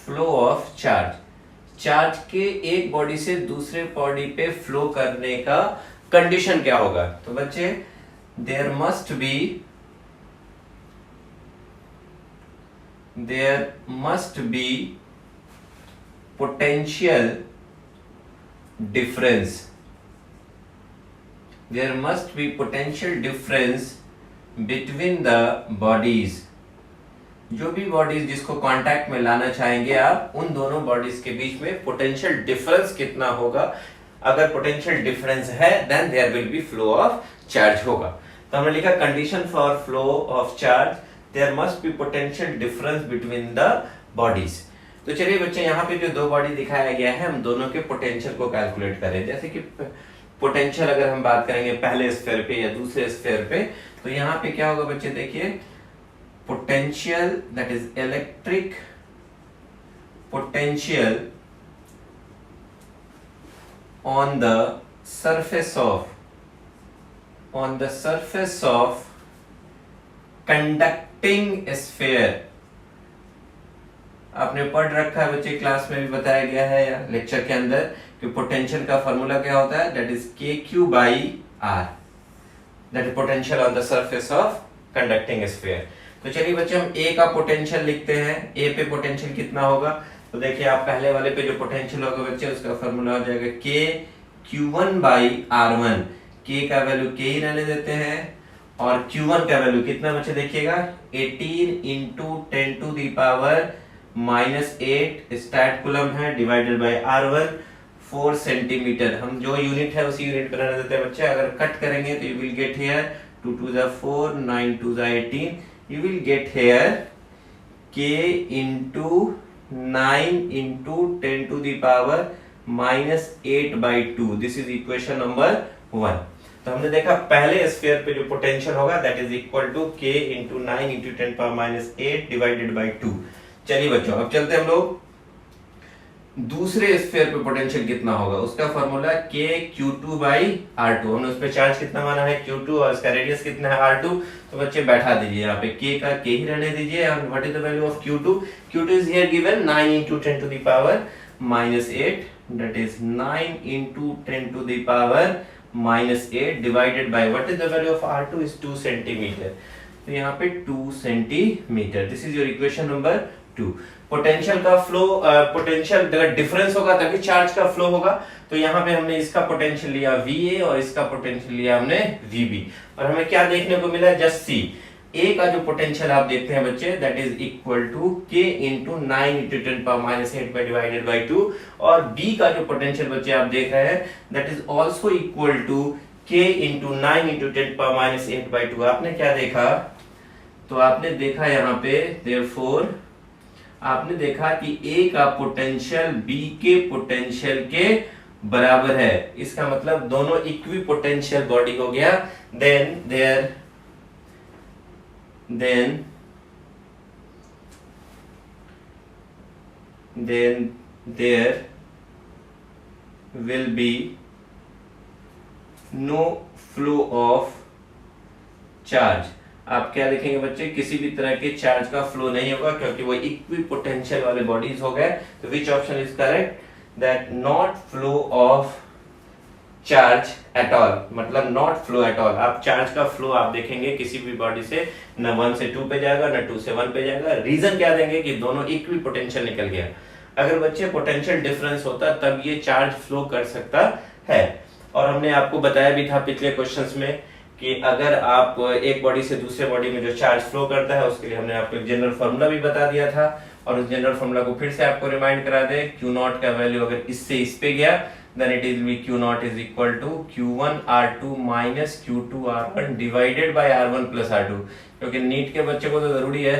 flow of charge. Charge के एक बॉडी से दूसरे बॉडी पे फ्लो करने का कंडीशन क्या होगा। तो बच्चे there must be potential difference. There must be potential difference between the bodies। जो भी बॉडीज जिसको कांटेक्ट में लाना चाहेंगे आप, उन दोनों बॉडीज के बीच में पोटेंशियल डिफरेंस कितना होगा। अगर पोटेंशियल डिफरेंस है then there will be flow of charge होगा। तो हमने लिखा condition for flow of charge, there must be potential difference between the bodies. तो चलिए बच्चे, यहाँ पे जो दो बॉडी दिखाया गया है, हम दोनों के पोटेंशियल को कैलकुलेट करें। जैसे कि पोटेंशियल अगर हम बात करेंगे पहले स्फीयर पे या दूसरे स्फीयर पे, तो यहाँ पे क्या होगा बच्चे, देखिए potential that is electric potential on the surface of conducting sphere. आपने पढ़ रखा है बच्चे, क्लास में भी बताया गया है या लेक्चर के अंदर कि पोटेंशियल का फॉर्मूला क्या होता है, that is KQ by R, that is potential on the surface of conducting sphere. तो चलिए बच्चे, हम A का पोटेंशियल लिखते हैं। A पे पोटेंशियल कितना होगा, तो देखिए आप पहले वाले पे जो पोटेंशियल होगा बच्चे, उसका फॉर्मूला हो जाएगा KQ1 by R1। K का वैल्यू K ही रहने देते हैं, और Q1 का वैल्यू कितना बच्चे देखिएगा, 18 into 10 to the power -8 statcoulomb है, डिवाइडेड बाय R1 4 सेंटीमीटर। हम जो यूनिट है उसी यूनिट पर रहने देते हैं बच्चे। अगर कट करेंगे तो you will get here 2 to the 4 9 to the 18, you will get here K into 9 into 10 to the power -8 by 2। This is equation number 1। तो हमने देखा पहले स्फीयर पे जो पोटेंशियल होगा that is equal to K into 9 into 10 power -8 divided by 2। चलिए बच्चों, अब चलते हम लोग दूसरे स्फीयर पे पोटेंशियल कितना होगा। उसका फॉर्मूला KQ2 by R2। हमने उस पे चार्ज कितना माना है Q2 और इसका रेडियस कितना है R2। तो बच्चे बैठा दीजिए, यहाँ पे K का K ही रहने दीजिए। और what is the value of Q2? Q2 is here given 9 into 10 to the power -8, that is 9 into 10 to the power -8 divided by what is the value of R2 is 2 centimetre. तो यहाँ पे 2 centimetre. This is your equation number 2। Potential का flow, potential अगर difference होगा तभी charge का flow होगा। तो यहाँ पे हमने इसका पोटेंशियल लिया VA और इसका पोटेंशियल लिया हमने VB, और हमें क्या देखने को मिला, जस्ट सी। A का जो पोटेंशियल आप देखते हैं बच्चे, that is equal to K into 9 into 10 power -8 by divided by 2, और B का जो पोटेंशियल बच्चे आप देख रहे हैं that is also equal to K into 9 into 10 power -8 by 2। आपने क्या देखा, तो आपने देखा यहाँ पे देयरफॉर आपने देखा कि A का पोटेंशियल B के पोटेंशियल के बराबर है। इसका मतलब दोनों इक्वी पोटेंशियल बॉडी हो गया। Then there will be no flow of charge. आप क्या देखेंगे बच्चे, किसी भी तरह के चार्ज का फ्लो नहीं होगा, क्योंकि वो इक्वी पोटेंशियल वाले बॉडीज हो गए। तो which option is correct, that not flow of charge at all, मतलब नॉट फ्लो एट ऑल। आप चार्ज का फ्लो आप देखेंगे किसी भी बॉडी से न 1 से 2 पे जाएगा, न 2 से 1 पे जाएगा। रीजन क्या देंगे कि दोनों इक्वी पोटेंशियल निकल गया। अगर बच्चे पोटेंशियल डिफरेंस होता तब ये चार्ज फ्लो कर सकता है। और हमने आपको बताया भी था पिछले क्वेश्चंस में कि अगर आप एक बॉडी से दूसरे बॉडी में जो चार्ज फ्लो करता है उसके लिए हमने आपको एक जनरल फार्मूला भी बता दिया था, और उस जनरल फार्मूला को फिर से आपको रिमाइंड करा दे। Q0 का वैल्यू अगर इससे इस पे गया then it is Q0 is equal to Q1 R2 minus Q2 R1 divided by R1 plus R2, क्योंकि नीट के बच्चे को तो जरूरी है।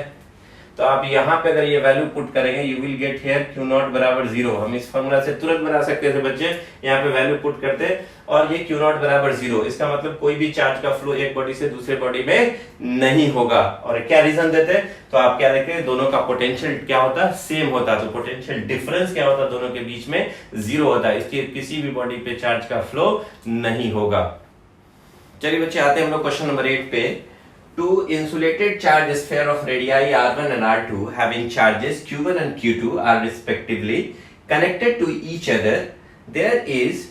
तो आप यहाँ पे अगर ये वैल्यू पुट करेंगे you will get here Q not बराबर 0। हम इस फॉर्मूला से तुरंत बना सकते थे बच्चे, यहाँ पे वैल्यू पुट करते और ये क्यू नॉट बराबर 0। इसका मतलब कोई भी चार्ज का फ्लो एक बॉडी से दूसरे बॉडी में नहीं होगा। और क्या रीजन देते, तो आप क्या देखते, दोनों का पोटेंशियल क्या होता, सेम होता। तो पोटेंशियल डिफरेंस क्या होता, दोनों के बीच में 0 होता है, इसलिए किसी भी बॉडी पे चार्ज का फ्लो नहीं होगा। चलिए बच्चे आते हैं हम लोग क्वेश्चन नंबर 8 पे। Two insulated charge sphere of radii r1 and r2 having charges q1 and q2 are respectively connected to each other. There is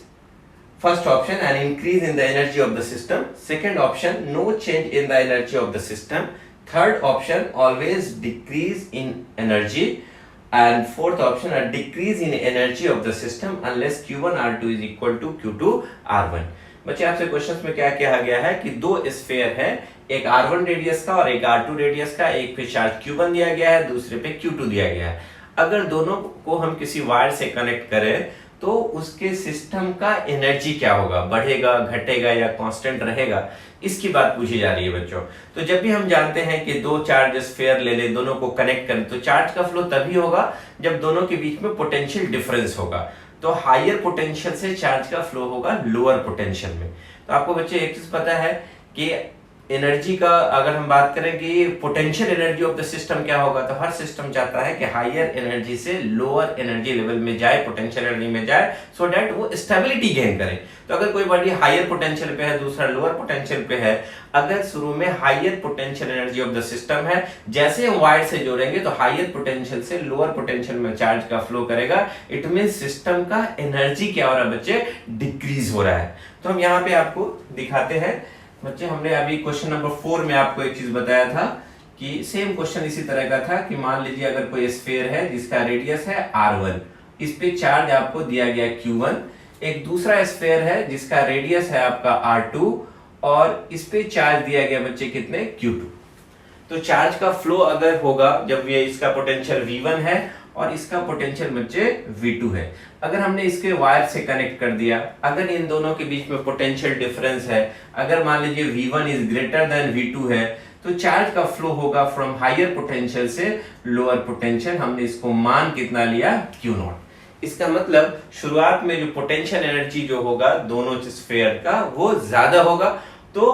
first option an increase in the energy of the system. Second option no change in the energy of the system. Third option always decrease in energy. And fourth option a decrease in energy of the system unless q1 r2 is equal to q2 r1. बच्चे आपसे questions में क्या कहा गया है कि दो sphere है, एक r1 रेडियस का और एक r2 रेडियस का, एक पे चार्ज q1 दिया गया है, दूसरे पे q2 दिया गया है। अगर दोनों को हम किसी वायर से कनेक्ट करें तो उसके सिस्टम का एनर्जी क्या होगा, बढ़ेगा, घटेगा या कांस्टेंट रहेगा, इसकी बात पूछी जा रही है बच्चों। तो जब भी हम जानते हैं कि दो चार्ज स्फीयर ले ले, दोनों को कनेक्ट करें, तो चार्ज का फ्लो तभी होगा जब दोनों के बीच में पोटेंशियल डिफरेंस होगा। तो हायर पोटेंशियल से चार्ज का फ्लो होगा लोअर पोटेंशियल में। तो आपको बच्चे एक चीज पता है कि एनर्जी का अगर हम बात करें कि potential energy of the system क्या होगा, तो हर सिस्टम चाहता है कि हायर एनर्जी से लोअर एनर्जी लेवल में जाए, पोटेंशियल एनर्जी में जाए, सो दैट वो स्टेबिलिटी गेन करे। तो अगर कोई बॉडी हायर पोटेंशियल पे है, दूसरा लोअर पोटेंशियल पे है, अगर शुरू में higher potential energy of the system है, जैसे हम वायर से जोड़ेंगे तो हायर पोटेंशियल से लोअर पोटेंशियल में चार्ज का फ्लो करेगा। इट मीन सिस्टम का एनर्जी क्या हो रहा है बच्चे, डिक्रीज हो रहा है। तो हम यहाँ पे आपको दिखाते हैं बच्चे। हमने अभी क्वेश्चन नंबर 4 में आपको एक चीज बताया था कि सेम क्वेश्चन इसी तरह का था कि मान लीजिए अगर कोई स्फीयर है जिसका रेडियस है r1, इस पे चार्ज आपको दिया गया q1, एक दूसरा स्फीयर है जिसका रेडियस है आपका r2 और इस पे चार्ज दिया गया बच्चे कितने, q2। तो चार्ज का फ्लो अगर होगा जब ये इसका पोटेंशियल v1 है और इसका पोटेंशियल बच्चे v2 है, अगर हमने इसके वायर से कनेक्ट कर दिया, अगर इन दोनों के बीच में पोटेंशियल डिफरेंस है, अगर मान लीजिए v1 is greater than v2 है, तो चार्ज का फ्लो होगा फ्रॉम हायर पोटेंशियल से लोअर पोटेंशियल। हमने इसको मान कितना लिया, q0। इसका मतलब शुरुआत में जो पोटेंशियल एनर्जी जो होगा दोनों स्फीयर का वो ज्यादा होगा। तो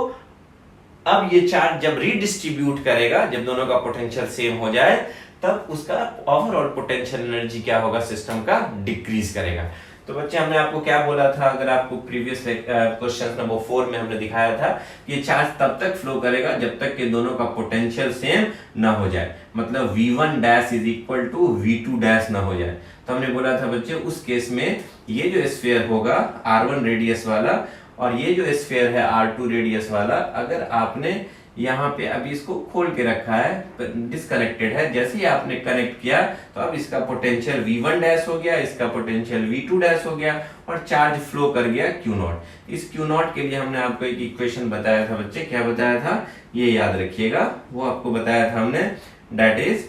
अब ये चार्ज जब रीडिस्ट्रीब्यूट करेगा, जब दोनों का पोटेंशियल सेम हो जाए, तब उसका ओवरऑल पोटेंशियल एनर्जी क्या होगा, सिस्टम का डिक्रीज करेगा। तो बच्चे हमने आपको क्या बोला था, अगर आपको प्रीवियस क्वेश्चन नंबर 4 में हमने दिखाया था कि चार्ज तब तक फ्लो करेगा जब तक कि दोनों का पोटेंशियल सेम ना हो जाए, मतलब v1 dash is equal to v2 dash ना हो जाए। तो हमने बोला था बच्चे उस केस में ये जो स्फीयर होगा r1 रेडियस वाला और ये जो स्फीयर है r2 रेडियस वाला, अगर आपने यहाँ पे अभी इसको खोल के रखा है, डिस्कनेक्टेड है, जैसे ही आपने कनेक्ट किया तो अब इसका पोटेंशियल v1 डैश हो गया, इसका पोटेंशियल v2 डैश हो गया और चार्ज फ्लो कर गया q0। इस q0 के लिए हमने आपको एक इक्वेशन बताया था बच्चे, क्या बताया था ये याद रखिएगा, वो आपको बताया था हमने, that is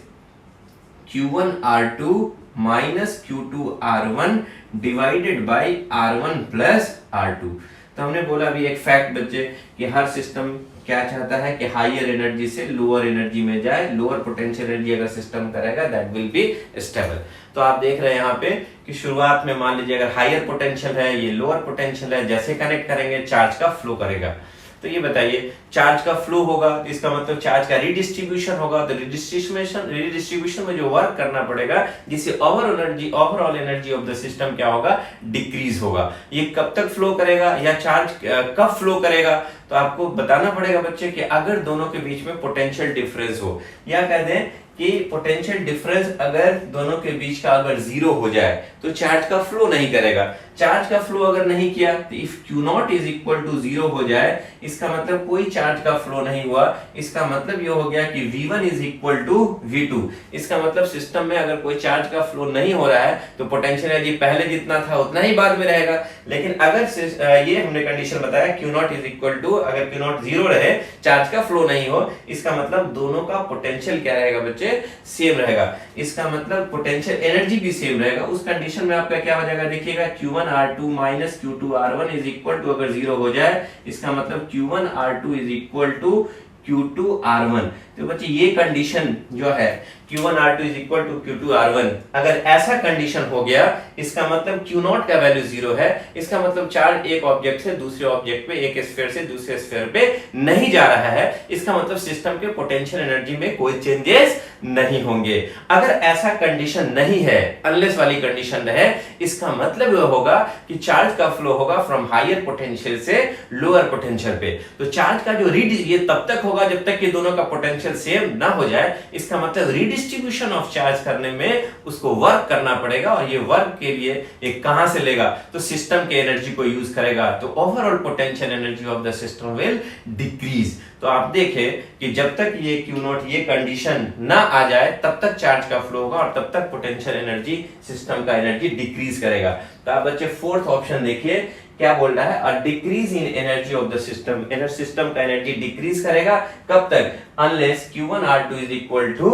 q1 r2 minus q2 r1 divided by r1 plus r2। तो हमने बोला अभी एक फैक्ट बच्चे कि हर सिस्टम क्या चाहता है कि हायर एनर्जी से लोअर एनर्जी में जाए, लोअर पोटेंशियल एनर्जी अगर सिस्टम करेगा दैट विल बी स्टेबल। तो आप देख रहे हैं यहाँ पे कि शुरुआत में मान लीजिए अगर हायर पोटेंशियल है, ये लोअर पोटेंशियल है, जैसे कनेक्ट करेंगे चार्ज का फ्लो करेगा। तो ये बताइए चार्ज का फ्लो होगा तो इसका मतलब चार्ज का रिडिस्ट्रीब्यूशन होगा, तो रिडिस्ट्रीब्यूशन में जो वर्क करना पड़ेगा जिससे overall energy of the system क्या होगा, डिक्रीज होगा। ये कब तक फ्लो करेगा या चार्ज कब फ्लो करेगा, तो आपको बताना पड़ेगा बच्चे कि अगर दोनों के बीच में पोटेंशियल डिफरेंस हो, या कह दें कि पोटेंशियल डिफरेंस अगर दोनों के बीच का अगर 0 हो जाए तो चार्ज का फ्लो नहीं करेगा। चार्ज का फ्लो अगर नहीं किया तो if q0 is equal to 0 हो जाए, इसका मतलब कोई चार्ज का फ्लो नहीं हुआ, इसका मतलब ये हो गया कि v1 is equal to v2। इसका मतलब सिस्टम में अगर कोई चार्ज का फ्लो नहीं हो रहा है तो पोटेंशियल एनर्जी पहले जितना था उतना ही बाद में रहेगा। लेकिन अगर ये हमने कंडीशन बताया q0 इज इक्वल टू, अगर q0 0 रहे, चार्ज का फ्लो नहीं हो, इसका मतलब दोनों का पोटेंशियल क्या रहेगा बच्चे, सेम रहेगा। इसका मतलब पोटेंशियल एनर्जी भी सेम रहेगा। उस कंडीशन में आपका क्या हो जाएगा, देखिएगा q1 r2 minus q2 r1 is equal to, अगर 0 हो जाए इसका मतलब q1 r2 is equal to Q2R1। तो बच्चे ये कंडीशन जो है Q1R2 is equal to Q2R1, अगर ऐसा कंडीशन हो गया, इसका मतलब Q0 का वैल्यू 0 है, इसका मतलब चार्ज एक ऑब्जेक्ट से दूसरे ऑब्जेक्ट पे, एक स्फीयर से दूसरे स्फीयर पे नहीं जा रहा है, इसका मतलब सिस्टम के पोटेंशियल एनर्जी में कोई चेंजेस नहीं होंगे। अगर ऐसा कंडीशन नहीं है, अनलेस वाली कंडीशन है, इसका मतलब यह होगा कि चार्ज का फ्लो होगा फ्रॉम हायर पोटेंशियल से लोअर पोटेंशियल पे। तो चार्ज का जो ये तब तक होगा जब तक कि दोनों का पोटेंशियल सेम ना हो जाए, इसका मतलब रीडिस्ट्रीब्यूशन ऑफ चार्ज करने में उसको वर्क करना पड़ेगा, और ये वर्क के लिए ये कहां से लेगा, तो सिस्टम के एनर्जी को यूज करेगा, तो overall potential energy of the system will decrease. तो आप देखें कि जब तक ये Q0 ये कंडीशन ना आ जाए तब तक चार्ज का फ्लो होगा और तब तक पोटेंशियल एनर्जी सिस्टम का एनर्जी डिक्रीज करेगा। तो आप बच्चे फोर्थ ऑप्शन देखिए क्या बोल रहा है, a decrease in energy of the system, system का एनर्जी डिक्रीज करेगा कब तक, unless Q1R2 is equal to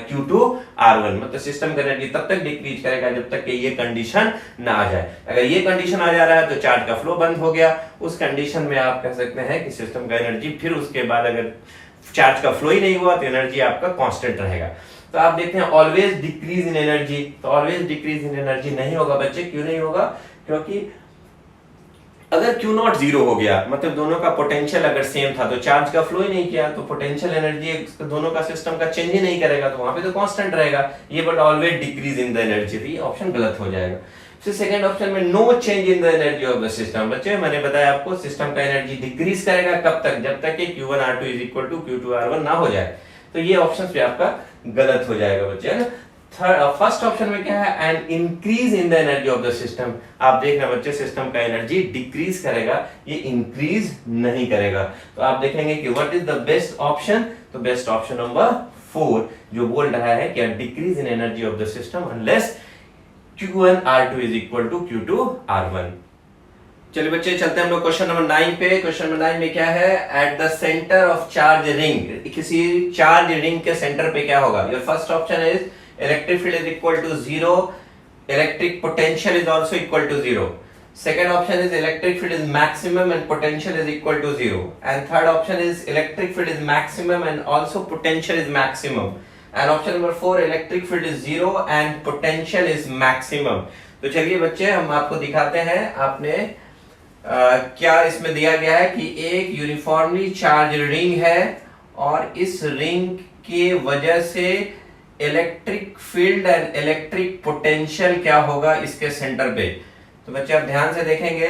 Q2R1, मतलब सिस्टम का एनर्जी तब तक डिक्रीज करेगा जब तक कि ये कंडीशन ना आ जाए। अगर ये कंडीशन आ जा रहा है तो चार्ज का फ्लो बंद हो गया, उस कंडीशन में आप कह सकते हैं कि सिस्टम का एनर्जी, फिर उसके बाद अगर चार्ज का फ्लो ही नहीं हुआ तो एनर्जी आपका कांस्टेंट रहेगा। तो आप देखते हैं ऑलवेज डिक्रीज इन एनर्जी, तो ऑलवेज डिक्रीज इन एनर्जी नहीं होगा बच्चे, क्यों नहीं होगा, क्योंकि अगर Q0 0 हो गया, मतलब दोनों का पोटेंशियल अगर सेम था, तो चार्ज का फ्लो ही नहीं किया, तो पोटेंशियल एनर्जी दोनों का सिस्टम का चेंज ही नहीं करेगा, तो वहां पे तो कांस्टेंट रहेगा ये, but always decrease in the energy, तो ये ऑप्शन गलत हो जाएगा। फिर सेकंड ऑप्शन में no change in the energy of the system, बच्चे मैंने बताया आपको सिस्टम का एनर्जी डिक्रीज करेगा कब तक, जब तक कि Q1R2 is equal to Q2R1 ना हो जाए, तो ये ऑप्शन पे आपका गलत हो जाएगा बच्चे, है ना। फर्स्ट ऑप्शन में क्या है, an increase in the energy of the system, आप देख रहे हैं बच्चे सिस्टम का एनर्जी डिक्रीज करेगा, ये इंक्रीज नहीं करेगा। तो आप देखेंगे कि what is the best option, तो बेस्ट ऑप्शन नंबर 4 जो बोल रहा है कि decrease in energy of the system unless Q1R2 is equal to Q2R1। चलिए बच्चे चलते हैं हम लोग क्वेश्चन नंबर 9 पे। क्वेश्चन नंबर 9 में क्या है, eight the centre of charge ring, किसी चार्ज रिंग के सेंटर पे क्या होगा, your first option is electric field is equal to 0, electric potential is also equal to 0. Second option is electric field is maximum and potential is equal to 0. And third option is electric field is maximum and also potential is maximum. And option number 4, electric field is 0 and potential is maximum. तो चलिए बच्चे हम आपको दिखाते हैं, आपने क्या इसमें दिया गया है कि एक यूनिफॉर्मली चार्ज रिंग है और इस रिंग के वजह से electric field and electric potential क्या होगा इसके सेंटर पे। तो बच्चे आप ध्यान से देखेंगे,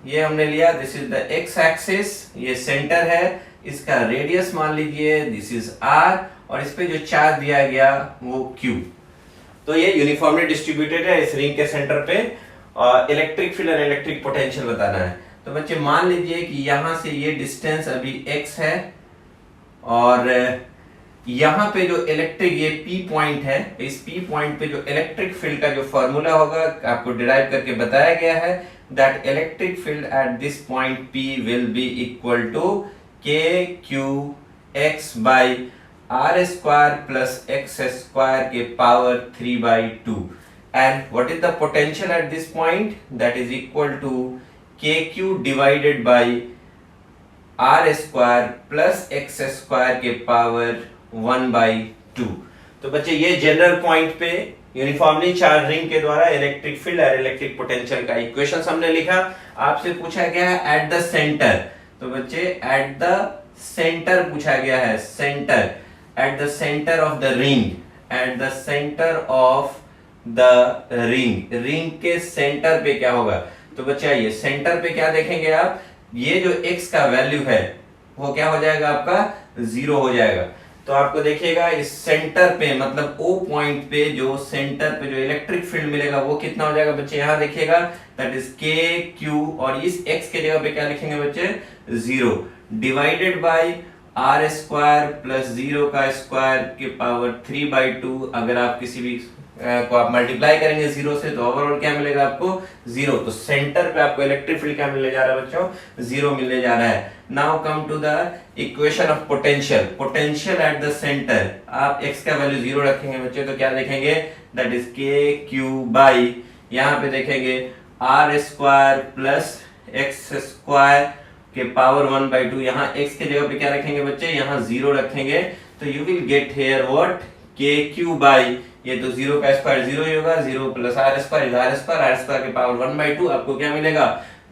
ये हमने लिया, this is the x axis, ये सेंटर है, इसका रेडियस मान लीजिए दिस इज r, और इस पे जो चार्ज दिया गया वो q। तो ये यूनिफॉर्मली डिस्ट्रीब्यूटेड है इस रिंग के सेंटर पे, और इलेक्ट्रिक फील्ड और इलेक्ट्रिक पोटेंशियल बताना है। तो बच्चे मान लीजिए कि यहां से ये डिस्टेंस अभी x है, और यहां पे जो इलेक्ट्रिक ये P पॉइंट है, इस P पॉइंट पे जो इलेक्ट्रिक फील्ड का जो फॉर्मूला होगा आपको डिराइव करके बताया गया है, that electric field at this point P will be equal to KQX by R square plus X square के power 3/2, and what is the potential at this point, that is equal to KQ divided by R square plus X square के power 1/2। तो बच्चे ये general point पे uniformly charge ring के द्वारा electric field और electric potential का equation हमने लिखा। आपसे पूछा गया है एट द सेंटर, तो बच्चे एट द सेंटर पूछा गया है, centre, eight the centre of the ring, eight the centre of the ring, ring के सेंटर पे क्या होगा। तो बच्चा ये सेंटर पे क्या देखेंगे आप, ये जो x का वैल्यू है वो क्या हो जाएगा आपका 0 हो जाएगा। तो आपको देखिएगा इस सेंटर पे, मतलब O पॉइंट पे जो सेंटर पे जो इलेक्ट्रिक फील्ड मिलेगा वो कितना हो जाएगा बच्चे, यहां देखिएगा दैट इज KQ, और इस x के जगह पे क्या लिखेंगे बच्चे 0 divided by R square plus 0 का स्क्वायर के पावर 3/2। अगर आप किसी भी को आप मल्टीप्लाई करेंगे 0 से तो ओवरऑल क्या मिलेगा आपको 0। तो सेंटर पे आपको इलेक्ट्रिक फील्ड क्या मिलने जा रहा है बच्चों, 0 मिलने जा रहा है। Now come to the equation of potential, potential at the centre, आप x का वैल्यू 0 रखेंगे बच्चे तो क्या देखेंगे दैट इज KQ बाई, यहाँ पे देखेंगे R square plus X square के पावर 1/2, यहाँ x के जगह पे क्या रखेंगे बच्चे, यहाँ 0 रखेंगे, तो you will get here what, kq by, ये तो 0 का स्क्वायर 0 ही होगा, 0 plus R square, R square के पावर 1/2, आपको क्या मिलेगा,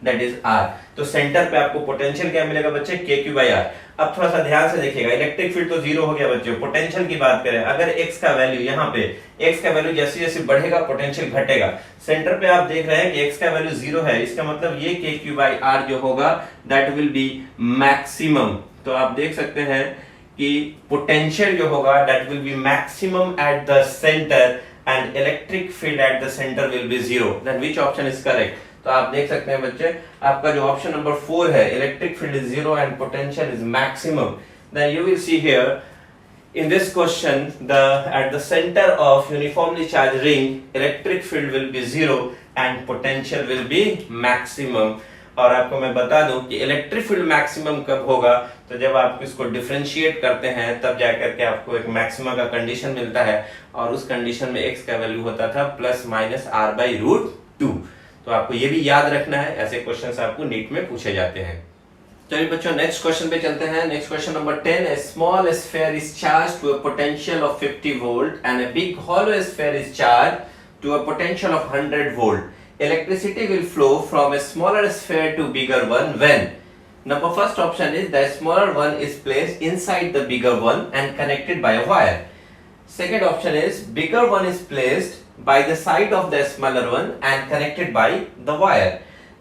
दैट इज r। तो सेंटर पे आपको पोटेंशियल क्या मिलेगा बच्चे, kq बाई r। अब थोड़ा सा ध्यान से देखिएगा, इलेक्ट्रिक फील्ड तो 0 हो गया बच्चे, पोटेंशियल की बात करें, अगर x का वैल्यू, यहाँ पे x का वैल्यू जैसे जैसे बढ़ेगा पोटेंशियल घटेगा। सेंटर पे आप देख रहे हैं कि x का वैल्यू 0 है, इसका मतलब ये kq बाई r जो होगा दैट विल बी मैक्सिमम। तो आप देख सकते हैं कि पोटेंशियल जो होगा that will be maximum at the centre and electric field at the centre will be 0। Then which option is correct? तो आप देख सकते हैं बच्चे, आपका जो ऑप्शन नंबर 4 है, electric field is 0 and potential is maximum. Then you will see here in this question, at the center of uniformly charged ring, electric field will be 0 and potential will be maximum। और आपको मैं बता दूं कि electric field maximum कब होगा, तो जब आप इसको डिफरेंशिएट करते हैं तब जाकर के आपको एक मैक्सिमम का कंडीशन मिलता है, और उस कंडीशन में x का वैल्यू होता था प्लस माइनस r/√2। तो आपको ये भी याद रखना है, ऐसे क्वेश्चंस आपको नीट में पूछे जाते हैं। चलिए बच्चों नेक्स्ट क्वेश्चन पे चलते हैं। Next question number 10, a small sphere is charged to a potential of 50 volt and a big hollow sphere is charged to a potential of 100 volt. Electricity will flow from a smaller sphere to bigger one when? Number first option is the smaller one is placed inside the bigger one and connected by a wire. Second option is bigger one is placed by the side of the smaller one and connected by the wire.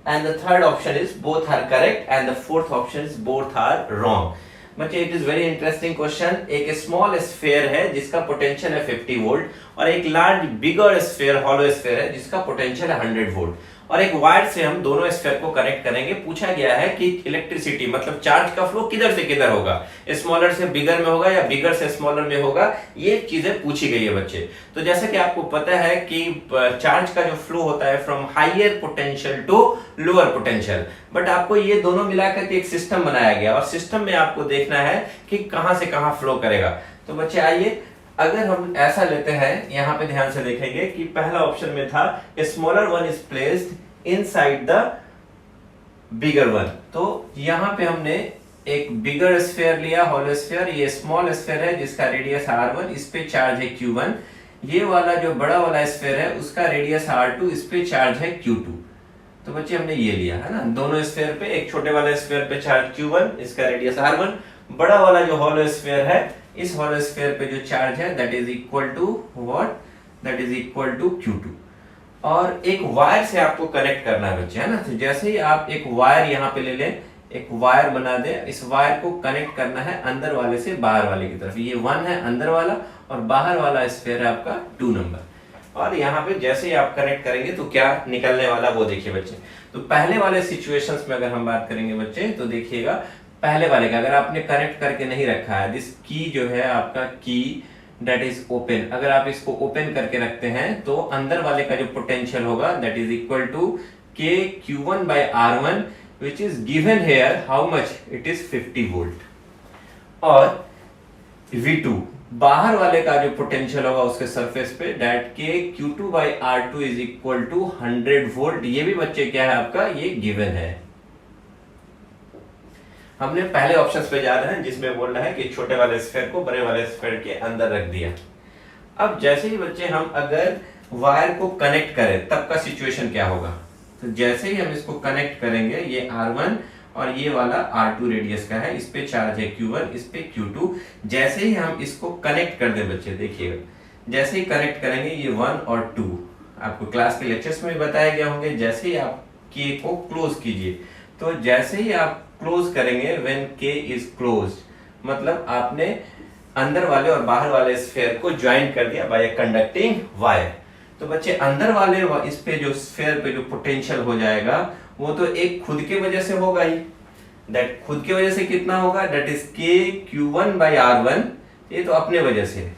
And the third option is both are correct and the fourth option is both are wrong. बच्चे it is very interesting question. एक small sphere है जिसका potential है 50 volt, और एक large बिगर sphere hollow sphere है जिसका potential है 100 वोल्ट, और एक वायर से हम दोनों स्फीयर को कनेक्ट करेंगे। पूछा गया है कि इलेक्ट्रिसिटी मतलब चार्ज का फ्लो किधर से किधर होगा, स्मॉलर से बिगर में होगा या बिगर से स्मॉलर में होगा, ये चीजें पूछी गई है बच्चे। तो जैसा कि आपको पता है कि चार्ज का जो फ्लो होता है from higher potential to lower potential, but आपको ये दोनों मिलाकर के एक सिस्टम बनाया गया, और सिस्टम में आपको देखना है कि कहां से कहां फ्लो करेगा। तो बच्चे आइए, अगर हम ऐसा लेते हैं, यहाँ पे ध्यान से देखेंगे कि पहला ऑप्शन में था smaller one is placed inside the bigger one, तो यहाँ पे हमने एक बिगर स्फीयर लिया, हॉलो स्फीयर, ये स्मॉल स्फीयर है जिसका रेडियस r1, इस पे चार्ज है q1, ये वाला जो बड़ा वाला स्फीयर है उसका रेडियस r2, इस पे चार्ज है q2। तो बच्चे हमने ये लिया है ना, दोनों स्फीयर पे, एक छोटे वाले स्फीयर पे चार्ज q1, इसका रेडियस r1, बड़ा वाला जो हॉलो स्फीयर है, इस हॉलो स्फीयर पे जो चार्ज है that is equal to what, that is equal to q2। और एक वायर से आपको कनेक्ट करना है बच्चे, है ना। तो जैसे ही आप एक वायर यहाँ पे ले लें, एक वायर बना दे, इस वायर को कनेक्ट करना है अंदर वाले से बाहर वाले की तरफ। ये 1 है अंदर वाला, और बाहर वाला स्फीयर है आपका 2 नंबर। और यहाँ पे जैसे ही आप कनेक्ट करेंगे तो क्या निकलने वाला वो देखिए बच्चे। तो पहले वाले सिचुएशंस में अगर हम बात करेंगे बच्चे, तो देखिएगा पहले वाले का अगर आपने कनेक्ट करके नहीं रखा है, दिस की जो है आपका की दैट इज ओपन, अगर आप इसको ओपन करके रखते हैं तो अंदर वाले का जो पोटेंशियल होगा that is equal to k q1 by r1 which is given here how much, it is 50 volt। और v2 बाहर वाले का जो पोटेंशियल होगा उसके सरफेस पे that k q2 by r2 is equal to 100 volt। ये भी बच्चे क्या है आपका, ये गिवन है। हमने पहले ऑप्शंस पे जा रहे हैं जिसमें बोल रहा है कि छोटे वाले स्फीयर को बड़े वाले स्फीयर के अंदर रख दिया। अब जैसे ही बच्चे हम अगर वायर को कनेक्ट करें तब का सिचुएशन क्या होगा, तो जैसे ही हम इसको कनेक्ट करेंगे, ये r1 और ये वाला r2 रेडियस का है, इस पे चार्ज है q1, इस पे q2। जैसे ही हम इसको कनेक्ट कर दें बच्चे, देखिएगा जैसे ही कनेक्ट करेंगे ये 1 और 2, आपको क्लास के लेक्चर्स में भी बताया गया होंगे। जैसे ही आप k को क्लोज कीजिए, तो जैसे ही आप क्लोज करेंगे व्हेन k इज क्लोज्ड, मतलब आपने अंदर वाले और बाहर वाले स्फीयर को ज्वाइन कर दिया बाय अ कंडक्टिंग वायर। तो बच्चे अंदर वाले इस पे जो स्फीयर पे जो पोटेंशियल हो जाएगा वो तो एक खुद के वजह से होगा ही, दैट खुद के वजह से कितना होगा, that is k q1 by r1, ये तो अपने वजह से है।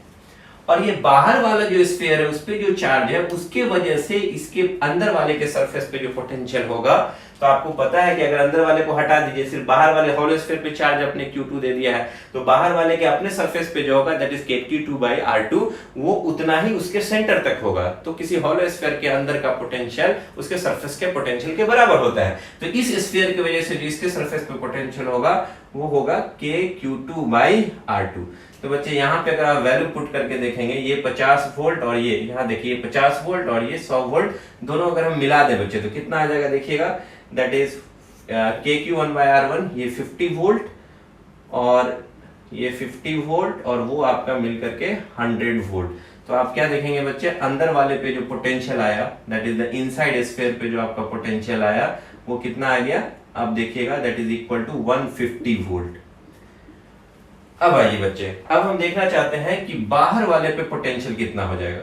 और ये बाहर वाला जो स्फीयर है उस पे जो चार्ज है उसके वजह से इसके अंदर वाले के सरफेस पे जो पोटेंशियल होगा, तो आपको पता है कि अगर अंदर वाले को हटा दीजिए, सिर्फ बाहर वाले होलो स्फीयर पे चार्ज अपने Q2 दे दिया है, तो बाहर वाले के अपने सरफेस पे जो होगा दैट इज Kq2/R2, वो उतना ही उसके सेंटर तक होगा। तो किसी होलो स्फीयर के अंदर का पोटेंशियल उसके सरफेस के पोटेंशियल के बराबर होता है। तो इस स्फीयर की वजह से जो इसके सरफेस पे पोटेंशियल होगा वो होगा Kq2/R2। तो बच्चे यहाँ पे अगर आप वैल्यू पुट करके देखेंगे, ये 50 वोल्ट और ये यहाँ देखिए 50 वोल्ट और ये 100 वोल्ट, दोनों अगर हम मिला दें बच्चे तो कितना आ जाएगा देखिएगा, दैट इज Kq1/R1 ये 50 वोल्ट और ये 50 वोल्ट और वो आपका मिल करके 100 वोल्ट। तो आप क्या देखेंगे बच्चे, अंदर वाले पे जो पोटेंशियल आया that is the inside sphere पे जो आपका पोटेंशियल आया वो कितना आ गया, आप देखिएगा that is equal to 150 volt. अब आइए बच्चे, अब हम देखना चाहते हैं कि बाहर वाले पे पोटेंशियल कितना हो जाएगा।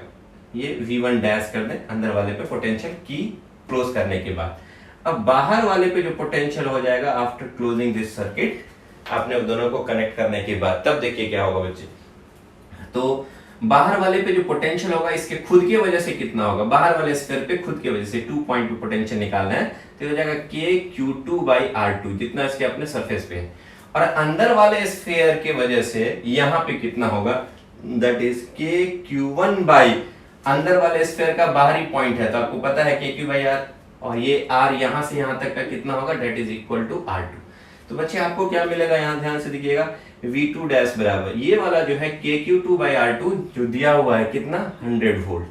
ये V1 डैश कर दें अंदर वाले पे पोटेंशियल की क्लोज करने के बाद। अब बाहर वाले पे जो पोटेंशियल हो जाएगा आफ्टर क्लोजिंग दिस सर्किट, आपने दोनों को कनेक्ट करने के बाद, तब देखिए क्या होगा बच्चे। तो बाहर वाले पे जो पोटेंशियल होगा इसके खुद की वजह से कितना होगा, बाहर वाले स्फीयर पे खुद की वजह से 2.2 पोटेंशियल निकालना है, तो हो जाएगा Kq2/R2 जितना इसके अपने सरफेस पे है। और अंदर वाले स्फीयर के वजह से यहाँ पे कितना होगा, दैट इज Kq1 अंदर वाले स्फीयर का बाहरी पॉइंट है तो आपको पता है Kq/R, और ये R यहाँ से यहाँ तक का कितना होगा, that is equal to R2। तो बच्चे आपको क्या मिलेगा, यहाँ ध्यान से देखिएगा, V2 डैश बराबर ये वाला जो है Kq2/R2 जो दिया हुआ है कितना 100 वोल्ट,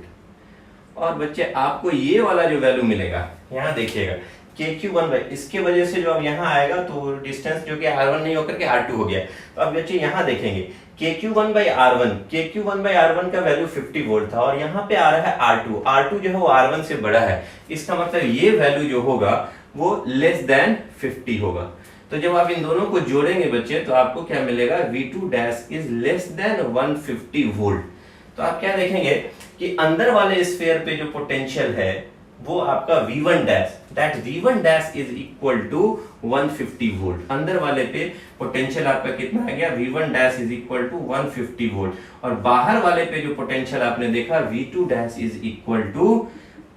और बच्चे आपको ये वाला जो वैल्यू मिलेगा यहाँ देखिएगा Kq1 इसके वजह से जो अब यहाँ आएगा तो डिस्टेंस जो कि R1 नहीं होकर के R2 हो गया। तो अब बच्चे यहाँ देखेंगे Kq1/R1 का वैल्यू 50 वोल्ट था और यहाँ पे आ रहा है R2 जो है वो R1 से बड़ा है, इसका मतलब ये वैल्यू जो होगा वो लेस देन 50 होगा। तो जब आप इन दोनों को जोड़ेंगे बच्चे तो आपको क्या मिलेगा, V2 dash is less than 150 volt. तो आप क्या देखेंगे कि अंदर वाले स्फीयर पे जो पोटेंशियल है वो आपका V1 dash, that V1 dash is equal to 150 volt. अंदर वाले पे पोटेंशियल आपका कितना आ गया, V1 dash is equal to 150 volt, और बाहर वाले पे जो पोटेंशियल आपने देखा V2 dash is equal to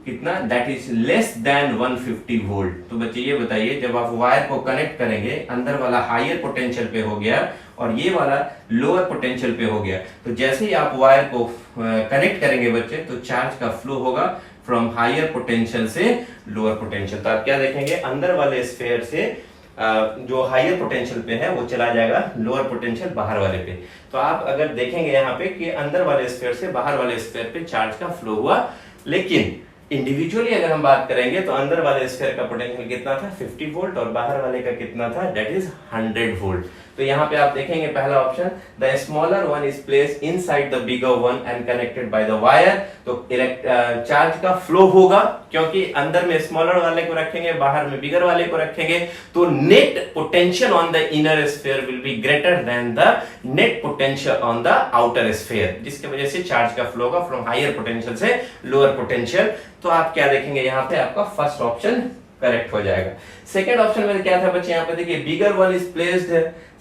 कितना, that is less than 150 volt. तो बच्चे ये बताइए, जब आप वायर को कनेक्ट करेंगे अंदर वाला हायर पोटेंशियल पे हो गया और ये वाला लोअर पोटेंशियल पे हो गया, तो जैसे ही आप वायर को कनेक्ट करेंगे बच्चे तो चार्ज का फ्लो होगा फ्रॉम हायर पोटेंशियल से लोअर पोटेंशियल। तो आप क्या देखेंगे, अंदर वाले स्फीयर से जो हायर पोटेंशियल पे है वो चला जाएगा लोअर पोटेंशियल बाहर वाले पे। तो आप अगर देखेंगे यहाँ पे कि अंदर वाले स्फीयर से बाहर वाले स्फीयर पे चार्ज का फ्लो हुआ, लेकिन इंडिविजुअली अगर हम बात करेंगे तो अंदर वाले स्फीयर का पोटेंशियल कितना था 50 वोल्ट और बाहर वाले का कितना था, दैट इज 100 वोल्ट। तो यहाँ पे आप देखेंगे पहला option, the smaller one is placed inside the bigger one and connected by the wire. तो चार्ज का फ्लो होगा क्योंकि अंदर में स्मॉलर वाले को रखेंगे, बाहर में बिगर वाले को रखेंगे, तो net potential on the inner sphere will be greater than the net potential on the outer sphere, जिसकी वजह से चार्ज का फ्लो होगा फ्रॉम हायर पोटेंशियल से लोअर पोटेंशियल। तो आप क्या देखेंगे यहाँ पे, आपका फर्स्ट ऑप्शन करेक्ट हो जाएगा। सेकंड ऑप्शन में क्या था बच्चे, यहाँ पे देखिए bigger one is placed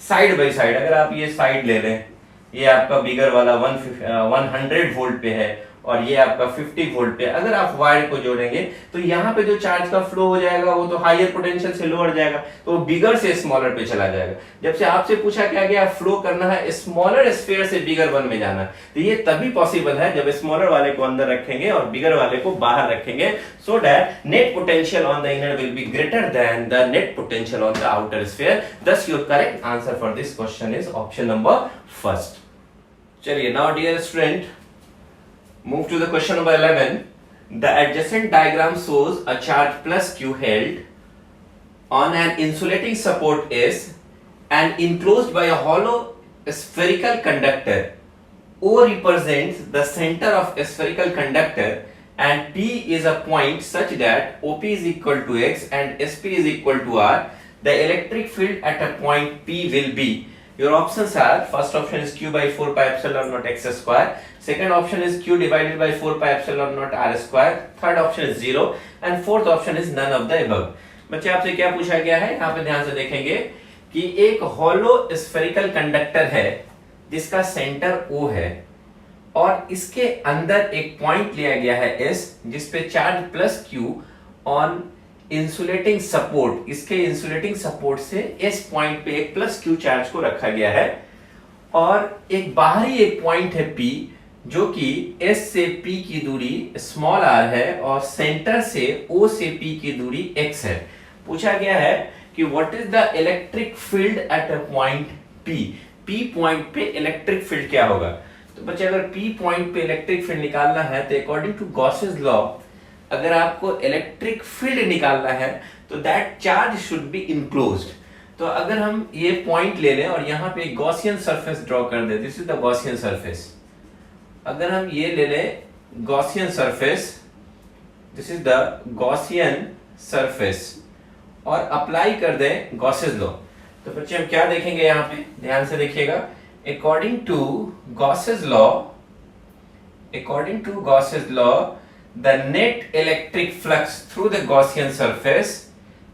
side by side. अगर आप ये साइड ले लें, ये आपका बिगर वाला 100 वोल्ट पे है और ये आपका 50 वोल्ट पे, अगर आप वायर को जोड़ेंगे तो यहाँ पे जो चार्ज का फ्लो हो जाएगा वो तो हायर पोटेंशियल से लोअर जाएगा, तो बिगर से स्मॉलर पे चला जाएगा। जब से आपसे पूछा क्या गया, फ्लो करना है स्मॉलर स्फीयर से बिगर वन में जाना, तो ये तभी पॉसिबल है जब स्मॉलर वाले को अंदर रखेंगे और बिगर वाले को बाहर रखेंगे, so that net potential on the inner will be greater than the net potential on the outer sphere. Thus your correct answer for this question is option number first. चलिए now dear student, move to the question number 11. The adjacent diagram shows a charge plus Q held on an insulating support S and enclosed by a hollow spherical conductor. O represents the center of a spherical conductor and P is a point such that OP is equal to X and SP is equal to R. The electric field at a point P will be. Your options are, first option is Q by 4 pi epsilon naught X square, second option is Q divided by 4 pi epsilon naught R square, third option is 0 and fourth option is none of the above. बच्चे आपसे क्या पूछा गया है, यहाँ पे ध्यान से देखेंगे कि एक हॉलो स्फेरिकल कंडक्टर है जिसका सेंटर O है और इसके अंदर एक पॉइंट लिया गया है S, जिसपे charge plus Q on insulating support, इसके इंसुलेटिंग सपोर्ट से S पॉइंट पे एक प्लस Q चार्ज को रखा गया है, और एक बाहरी एक पॉइंट है P, जो कि S से P की दूरी स्मॉल r है और सेंटर से O से P की दूरी x है। पूछा गया है कि what is the electric field at a point P, P point पे इलेक्ट्रिक फील्ड क्या होगा। तो बच्चे अगर P पॉइंट पे इलेक्ट्रिक फील्ड निकालना है तो अकॉर्डिंग टू गॉसेस लॉ, अगर आपको इलेक्ट्रिक फील्ड निकालना है तो that charge should be enclosed. तो अगर हम ये पॉइंट ले लें और यहाँ पे गॉसियन सरफेस ड्रॉ कर दे, this is the Gaussian surface. अगर हम ये ले लें Gaussian surface, this is the Gaussian surface, और अप्लाई कर दें गॉसेस लॉ, तो बच्चे हम क्या देखेंगे यहाँ पे, ध्यान से देखिएगा। According to Gauss's law, according to Gauss's law, the net electric flux through the Gaussian surface,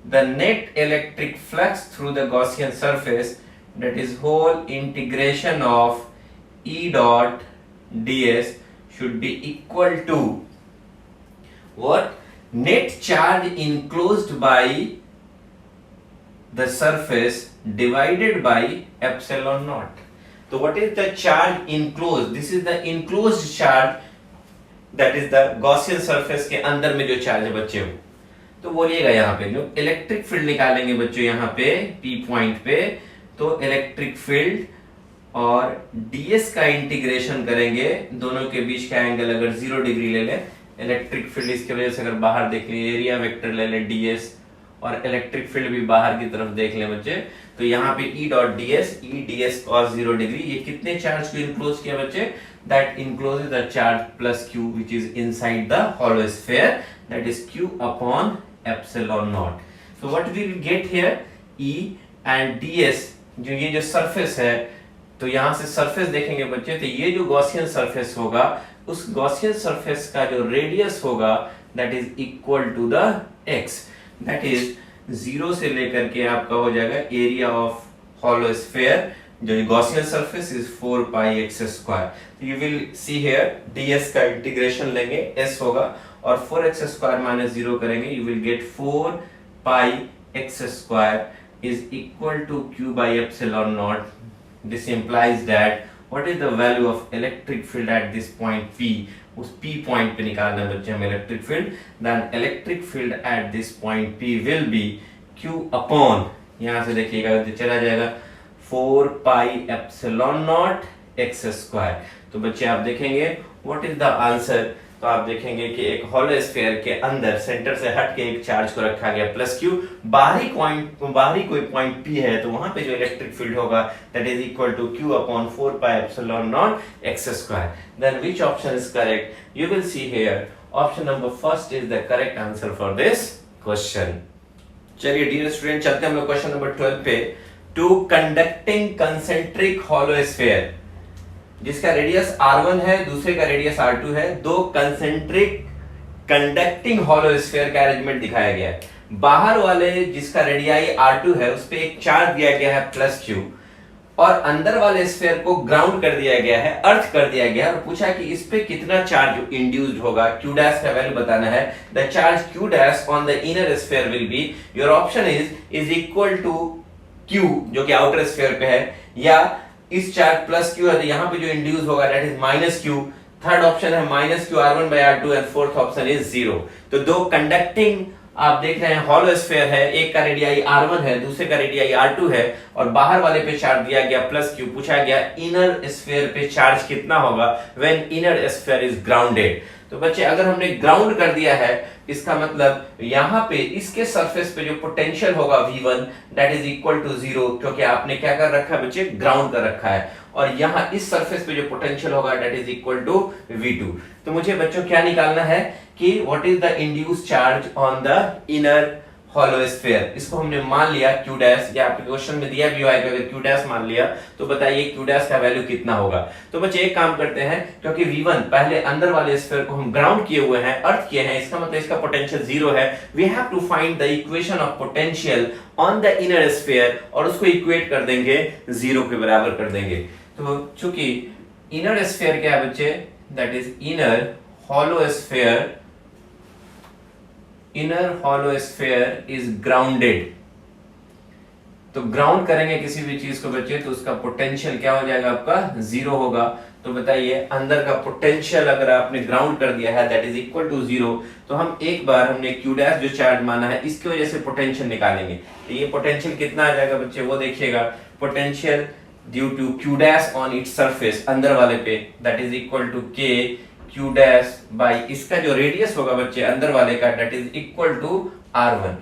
the net electric flux through the Gaussian surface, that is whole integration of E dot ds should be equal to what? Net charge enclosed by the surface divided by epsilon naught. So what is the charge enclosed? This is the enclosed charge, that is the Gaussian surface के अंदर में जो charge है बच्चे वो, तो बोलिएगा यहाँ पे जो इलेक्ट्रिक फील्ड निकालेंगे बच्चों यहाँ पे P पॉइंट पे, तो इलेक्ट्रिक फील्ड और ds का इंटीग्रेशन करेंगे, दोनों के बीच का एंगल अगर 0 डिग्री ले ले, इलेक्ट्रिक फील्ड इसके वजह से अगर बाहर देख ले, एरिया वेक्टर ले ले ds, और इलेक्ट्रिक फील्ड भी बाहर की तरफ देख ले बच्चे, तो यहाँ पे E dot ds cos 0 degree, ये कितने चार्ज को इनक्लोज किया बच्चे, that encloses the charge plus Q which is inside the hollow sphere, that is Q upon epsilon naught. So what we will get here, E and ds, जो ये जो surface है, तो यहाँ से सरफेस देखेंगे बच्चे, तो ये जो गॉसियन सरफेस होगा, उस गॉसियन सरफेस का जो रेडियस होगा that is equal to the x, that is 0 से लेकर के आपका हो जाएगा एरिया ऑफ hollow sphere, जो Gaussian surface is 4 pi x square. You will see here ds का इंटीग्रेशन लेंगे, s होगा, और 4x स्क्वायर माइनस 0 करेंगे, you will get 4 pi x square is equal to q by epsilon naught. This implies that what is the value of electric field at this point P, उस P point पे निकालना है बच्चे हमें electric field, then electric field at this point P will be q upon, यहाँ से देखिएगा चला जाएगा 4 pi epsilon naught x square. तो बच्चे आप देखेंगे व्हाट इज द आंसर, तो आप देखेंगे कि एक हॉलो स्फीयर के अंदर सेंटर से हट के एक चार्ज को रखा गया प्लस Q, बाहरी कोई पॉइंट P है, तो वहां पे जो इलेक्ट्रिक फील्ड होगा that is equal to Q upon 4 pi epsilon naught x square. Then which option is correct, you will see here option number first is the correct answer for this question. चलिए dear student, चलते हैं हम लोग question number 12 पे। Two conducting concentric hollow sphere, जिसका radius r1 है, दूसरे का रेडियस r2 है, दो कंसेंट्रिक कंडक्टिंग हॉलो स्फीयर का अरेंजमेंट दिखाया गया है। बाहर वाले जिसका रेडियाई r2 है उस पे एक चार्ज दिया गया है प्लस Q, और अंदर वाले स्फीयर को ग्राउंड कर दिया गया है, अर्थ कर दिया गया है, और पूछा कि इस पे कितना चार्ज इंड्यूस्ड होगा, Q डैश का वैल्यू बताना है। The charge Q dash on the inner sphere will be, your option is equal to Q जो कि आउटर स्फीयर पे है, या इस चार्ज प्लस Q है तो यहाँ पे जो इंड्यूस होगा that is minus Q। Third option है minus Q r1 by r2 and fourth option is 0। तो दो कंडक्टिंग आप देख रहे हैं हॉलो स्फीयर है, एक का रेडियाई r1 है, दूसरे का रेडियाई r2 है, और बाहर वाले पे चार्ज दिया गया प्लस Q। पूछा गया इनर स्फीयर पे चार्ज कितना होगा when inner sphere is grounded. तो बच्चे अगर हमने ग्राउंड कर दिया है, इसका मतलब यहाँ पे इसके सरफेस पे जो पोटेंशियल होगा V1 that is equal to 0, क्योंकि आपने क्या कर रखा है बच्चे, ग्राउंड कर रखा है, और यहाँ इस सरफेस पे जो पोटेंशियल होगा that is equal to V2। तो मुझे बच्चों क्या निकालना है कि what is the induced charge on the inner hollow sphere. इसको हमने मान लिया Q डैश, या आपके क्वेश्चन में दिया भी हुआ है, अगर Q डैश मान लिया तो बताइए Q डैश का वैल्यू कितना होगा। तो बच्चे एक काम करते हैं, क्योंकि V1 पहले अंदर वाले स्फीयर को हम ग्राउंड किए हुए हैं, अर्थ किए हैं, इसका मतलब इसका पोटेंशियल 0 है। We have to find the equation of potential on the inner sphere, और उसको इक्वेट कर देंगे 0 के बराबर कर देंगे। तो चूंकि इनर स्फीयर क्या है बच्चे, that is inner hollow sphere, inner hollow sphere is grounded. तो ग्राउंड करेंगे किसी भी चीज को बच्चे तो उसका पोटेंशियल क्या हो जाएगा, आपका जीरो होगा। तो बताइए अंदर का पोटेंशियल अगर आपने ग्राउंड कर दिया है that is equal to zero, तो हम एक बार हमने क्यू डैश जो चार्ज माना है इसकी वजह से पोटेंशियल निकालेंगे। तो ये पोटेंशियल कितना आ जाएगा बच्चे, वो देखिएगा, potential due to Q dash on its surface, अंदर वाले पे, that is equal to K Q dash by इसका जो रेडियस होगा बच्चे अंदर वाले का, that is equal to R1।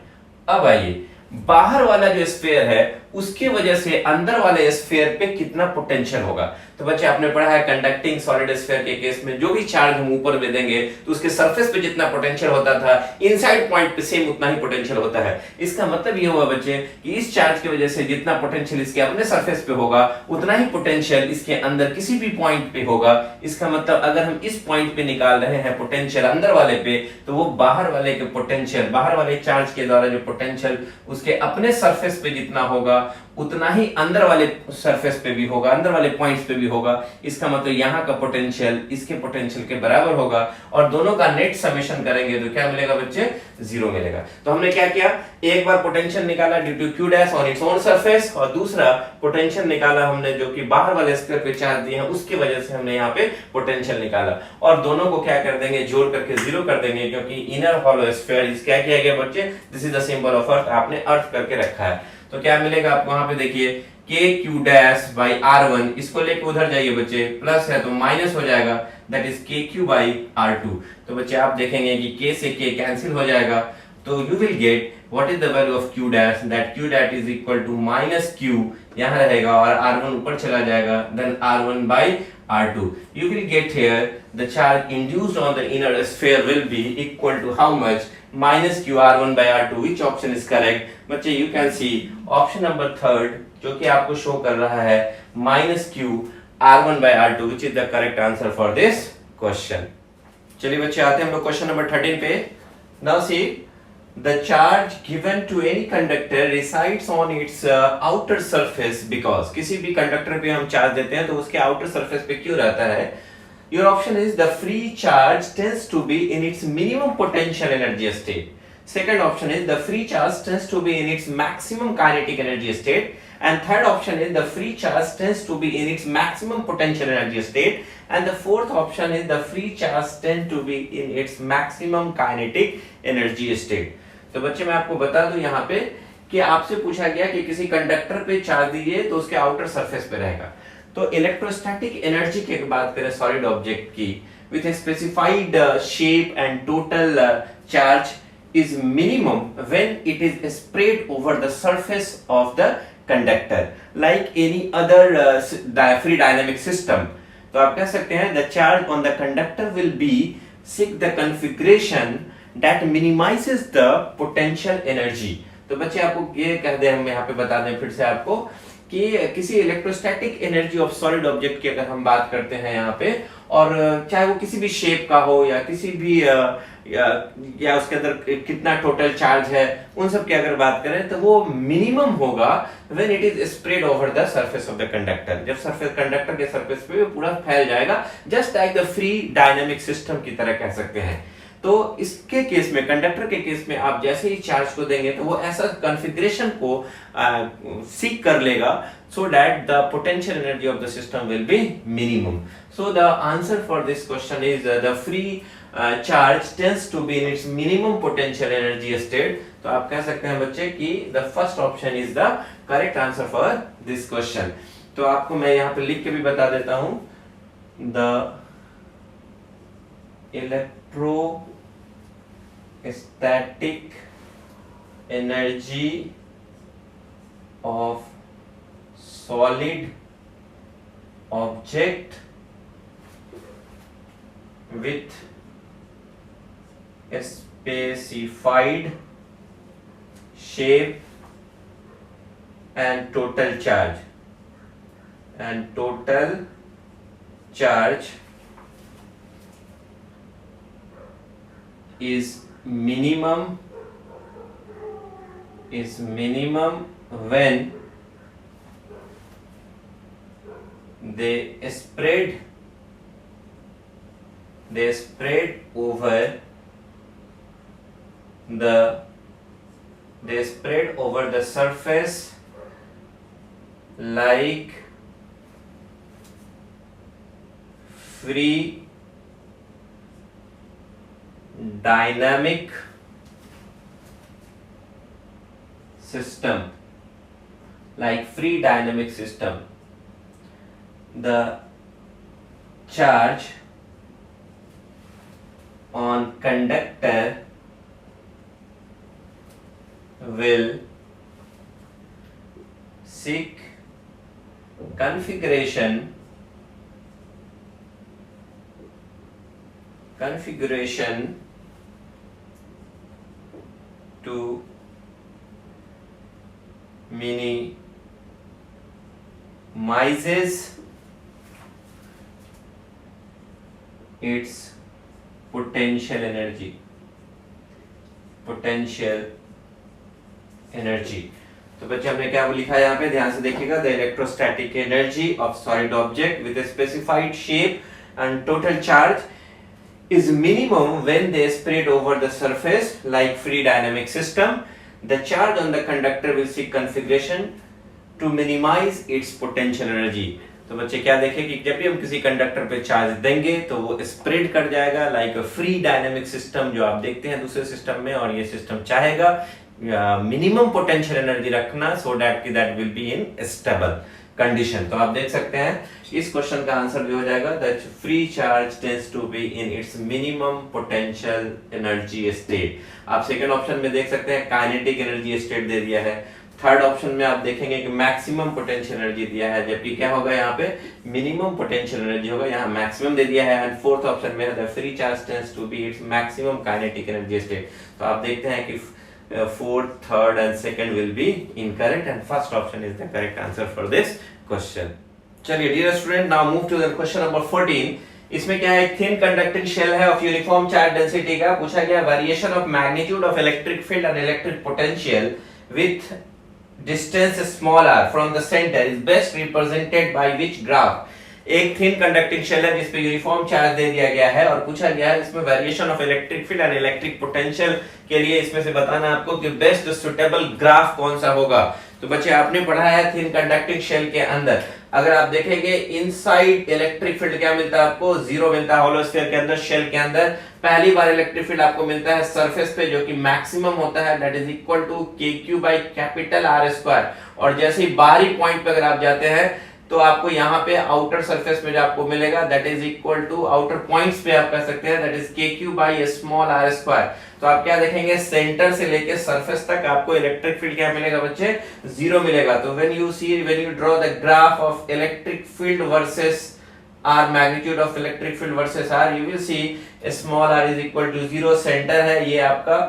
अब आइए बाहर वाला जो स्फीयर है उसके वजह से अंदर वाले स्फीयर पे कितना पोटेंशियल होगा। तो बच्चे आपने पढ़ा है कंडक्टिंग सॉलिड स्फीयर के केस में जो भी चार्ज हम ऊपर में देंगे तो उसके सरफेस पे जितना पोटेंशियल होता था इनसाइड पॉइंट पे सेम उतना ही पोटेंशियल होता है। इसका मतलब ये हुआ बच्चे कि इस चार्ज की वजह से जितना पोटेंशियल इसके अपने सरफेस पे होगा उतना ही पोटेंशियल इसके अंदर किसी भी पॉइंट पे होगा। इसका मतलब अगर हम इस पॉइंट पे निकाल रहे हैं पोटेंशियल अंदर वाले पे, तो वो बाहर वाले के पोटेंशियल, बाहर वाले चार्ज के द्वारा जो पोटेंशियल उसके अपने सरफेस पे जितना होगा उतना ही अंदर वाले सरफेस पे भी होगा, अंदर वाले पॉइंट्स पे भी होगा। इसका मतलब यहाँ का पोटेंशियल इसके पोटेंशियल के बराबर होगा और दोनों का नेट समेशन करेंगे तो क्या मिलेगा बच्चे, जीरो मिलेगा। तो हमने क्या किया, एक बार पोटेंशियल निकाला due to Q dash on its own surface, और दूसरा पोटेंशियल निकाला हमने जो कि बाहर वाले स्फीयर पे चार्ज दिए हैं उसकी वजह से हमने यहाँ पे पोटेंशियल निकाला, और दोनों को क्या कर देंगे, जोड़ करके जीरो कर देंगे, क्योंकि इनर हॉलो स्फीयर इस क्या किया गया बच्चे, this is the symbol of earth, आपने अर्थ करके रखा है। तो क्या मिलेगा आपको वहां पे देखिए के क्यू डैश बाई R1, इसको लेके उधर जाइए बच्चे, प्लस है तो माइनस हो जाएगा, that is K Q by R2। तो बच्चे आप देखेंगे कि के से के कैंसिल हो जाएगा, तो you will get what is the value of Q dash, that Q dash is equal to minus Q यहां रहेगा और R1 ऊपर चला जाएगा, then R1 by R2। You will get here the charge induced on the inner sphere will be equal to how much, minus q R1 by R2। Which option is correct? बच्चे you can see option number third जो कि आपको show कर रहा है minus q R1 by R2 which is the correct answer for this question। चलिए बच्चे आते हैं हम लोग क्वेश्चन नंबर 13 पे। Now see the charge given to any conductor resides on its outer surface because किसी भी कंडक्टर पे हम चार्ज देते हैं तो उसके आउटर सरफेस पे क्यों रहता है। Your option is the free charge tends to be in its minimum potential energy state. Second option is the free charge tends to be in its maximum kinetic energy state. And third option is the free charge tends to be in its maximum potential energy state. And the fourth option is the free charge tends to be in its maximum kinetic energy state. तो बच्चे मैं आपको बता दूं यहाँ पे कि आपसे पूछा गया कि किसी कंडक्टर पे चार्ज दीजिए तो उसके आउटर सरफेस पे रहेगा। तो इलेक्ट्रोस्टैटिक एनर्जी की बात करें सॉलिड ऑब्जेक्ट की with a specified shape and total charge is minimum when it is spread over the surface of the conductor like any other free dynamic system। तो आप कह सकते हैं the charge on the conductor will be seek the configuration that minimizes the potential energy। तो बच्चे आपको ये कह दें, हम यहाँ पे बता दें फिर से आपको कि किसी electrostatic energy of solid object की अगर हम बात करते हैं यहाँ पे, और चाहे वो किसी भी शेप का हो या किसी भी या उसके अंदर कितना टोटल चार्ज है, उन सब की अगर बात करें तो वो मिनिमम होगा when it is spread over the surface of the conductor, जब सरफेस कंडक्टर के सरफेस पे पूरा फैल जाएगा, just like the free dynamic system की तरह कह सकते हैं। तो इसके केस में, कंडक्टर के केस में आप जैसे ही चार्ज को देंगे तो वो ऐसा कॉन्फ़िगरेशन को सीक कर लेगा so that the potential energy of the system will be minimum। So the answer for this question is the free charge tends to be in its minimum potential energy state। तो आप कह सकते हैं बच्चे कि the first option is the correct answer for this question। तो आपको मैं यहाँ पे लिख के भी बता देता हूँ, the electrostatic energy of solid object with a specified shape and total charge is minimum when they spread they spread over the surface like free dynamic system. The charge on conductor will seek configuration to minimizes its potential energy. तो बच्चे हमने क्या लिखा है यहाँ पे, ध्यान से देखिएगा, the electrostatic energy of solid object with a specified shape and total charge is minimum when they spread over the surface like free dynamic system. The charge on the conductor will seek configuration to minimize its potential energy. तो बच्चे क्या देखें कि जब भी हम किसी conductor पे चार्ज देंगे तो वो स्प्रेड कर जाएगा like a free dynamic system जो आप देखते हैं दूसरे सिस्टम में, और ये सिस्टम चाहेगा मिनिमम पोटेंशियल एनर्जी रखना so that will be in stable condition. तो आप देख सकते हैं इस क्वेश्चन का आंसर भी हो जाएगा that free charge tends to be in its minimum potential energy state. आप सेकंड ऑप्शन में देख सकते हैं काइनेटिक एनर्जी स्टेट दे दिया है. थर्ड ऑप्शन में आप देखेंगे कि मैक्सिमम पोटेंशियल एनर्जी दिया है, जबकि क्या होगा यहाँ पे मिनिमम पोटेंशियल एनर्जी होगा, यहाँ मैक्सिमम दे दिया है. एंड फोर्थ ऑप्शन में the free charge tends to be its maximum kinetic energy state. तो आप देखते हैं कि fourth, third and second will be incorrect and first option is the correct answer for this question. चलिए dear student, now move to the question number 14. इसमें क्या है, thin conducting shell है ऑफ यूनिफॉर्म चार्ज डेंसिटी का. पूछा गया variation of magnitude of electric field and electric potential with distance small r from the centre is best represented by which graph. एक thin conducting shell है जिस पे uniform charge दे दिया गया है और पूछा गया है इसमें variation of electric field and electric potential के लिए इसमें से बताना आपको कि बेस्ट सुटेबल ग्राफ कौन सा होगा. तो बच्चे आपने पढ़ा है थिन कंडक्टिंग शेल के अंदर अगर आप देखेंगे इनसाइड इलेक्ट्रिक फील्ड क्या मिलता है आपको, जीरो मिलता है होलो स्फीयर के अंदर, शेल के अंदर. पहली बार इलेक्ट्रिक फील्ड आपको मिलता है सरफेस पे जो कि मैक्सिमम होता है, that is equal to KQ by capital R square. और जैसे ही बाहरी पॉइंट पे अगर आप जाते हैं तो आपको यहाँ पे आउटर सरफेस में जो आपको मिलेगा that is equal to outer points पे आप कह सकते हैं that is KQ by small R square. तो आप क्या देखेंगे सेंटर से लेके सरफेस तक आपको इलेक्ट्रिक फील्ड क्या मिलेगा बच्चे, जीरो मिलेगा. तो when you draw the graph of electric field versus R, magnitude of electric field versus R, you will see small r is equal to zero. Centre है ये आपका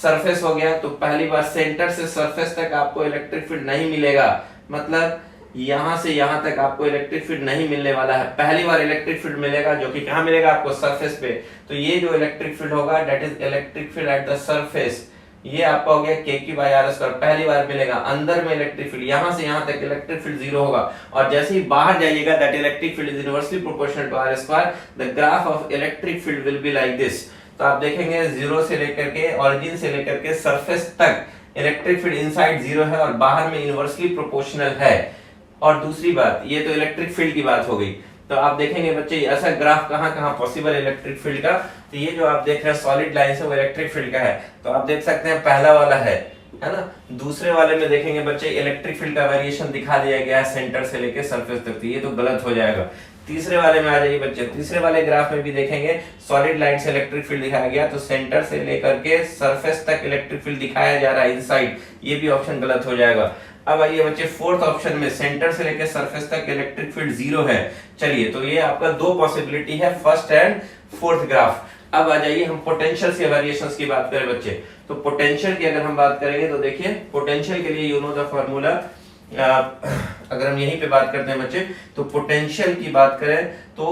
सरफेस हो गया. तो पहली बार सेंटर से सरफेस तक आपको इलेक्ट्रिक फील्ड नहीं मिलेगा, मतलब यहां से यहां तक आपको इलेक्ट्रिक फील्ड नहीं मिलने वाला है. पहली बार इलेक्ट्रिक फील्ड मिलेगा जो कि कहां मिलेगा आपको, सरफेस पे. तो ये जो इलेक्ट्रिक फील्ड होगा that is electric field at the surface, ये आपका हो गया KQ बाय R स्क्वायर. पहली बार मिलेगा अंदर में इलेक्ट्रिक फील्ड, यहां से यहां तक इलेक्ट्रिक फील्ड जीरो होगा. और जैसे ही बाहर जाइएगा that electric field is inversely proportional to R square. The graph of electric field will be like this. तो आप देखेंगे जीरो से लेकर के ऑरिजिन से लेकर के सरफेस तक इलेक्ट्रिक फील्ड इनसाइड जीरो है और बाहर में इनवर्सली प्रोपोर्शनल है. और दूसरी बात, ये तो इलेक्ट्रिक फील्ड की बात हो गई. तो आप देखेंगे बच्चे ऐसा ग्राफ कहां पॉसिबल इलेक्ट्रिक फील्ड का. तो ये जो आप देख रहे हैं सॉलिड लाइन से वो इलेक्ट्रिक फील्ड का है. तो आप देख सकते हैं पहला वाला है ना. दूसरे वाले में देखेंगे बच्चे इलेक्ट्रिक फील्ड का वेरिएशन दिखा दिया गया है सेंटर से लेके सरफेस तक. तो ये तो गलत हो जाएगा. तीसरे वाले में आ जाइए बच्चे, तीसरे वाले ग्राफ में भी देखेंगे सॉलिड लाइन से इलेक्ट्रिक फील्ड दिखाया गया, तो सेंटर से लेकर के सरफेस तक इलेक्ट्रिक फील्ड दिखाया जा रहा है इनसाइड. ये भी ऑप्शन गलत हो जाएगा. अब आइए बच्चे फोर्थ ऑप्शन में सेंटर से लेकर सरफेस तक इलेक्ट्रिक फील्ड जीरो है. चलिए तो ये आपका दो पॉसिबिलिटी है, फर्स्ट एंड फोर्थ ग्राफ. अब आ जाइए हम पोटेंशियल से वेरिएशंस की बात करें बच्चे. तो पोटेंशियल की अगर हम बात करेंगे तो देखिए पोटेंशियल के लिए यू नो द फार्मूला. अगर हम यहीं पे बात करते हैं बच्चे तो पोटेंशियल की बात करें तो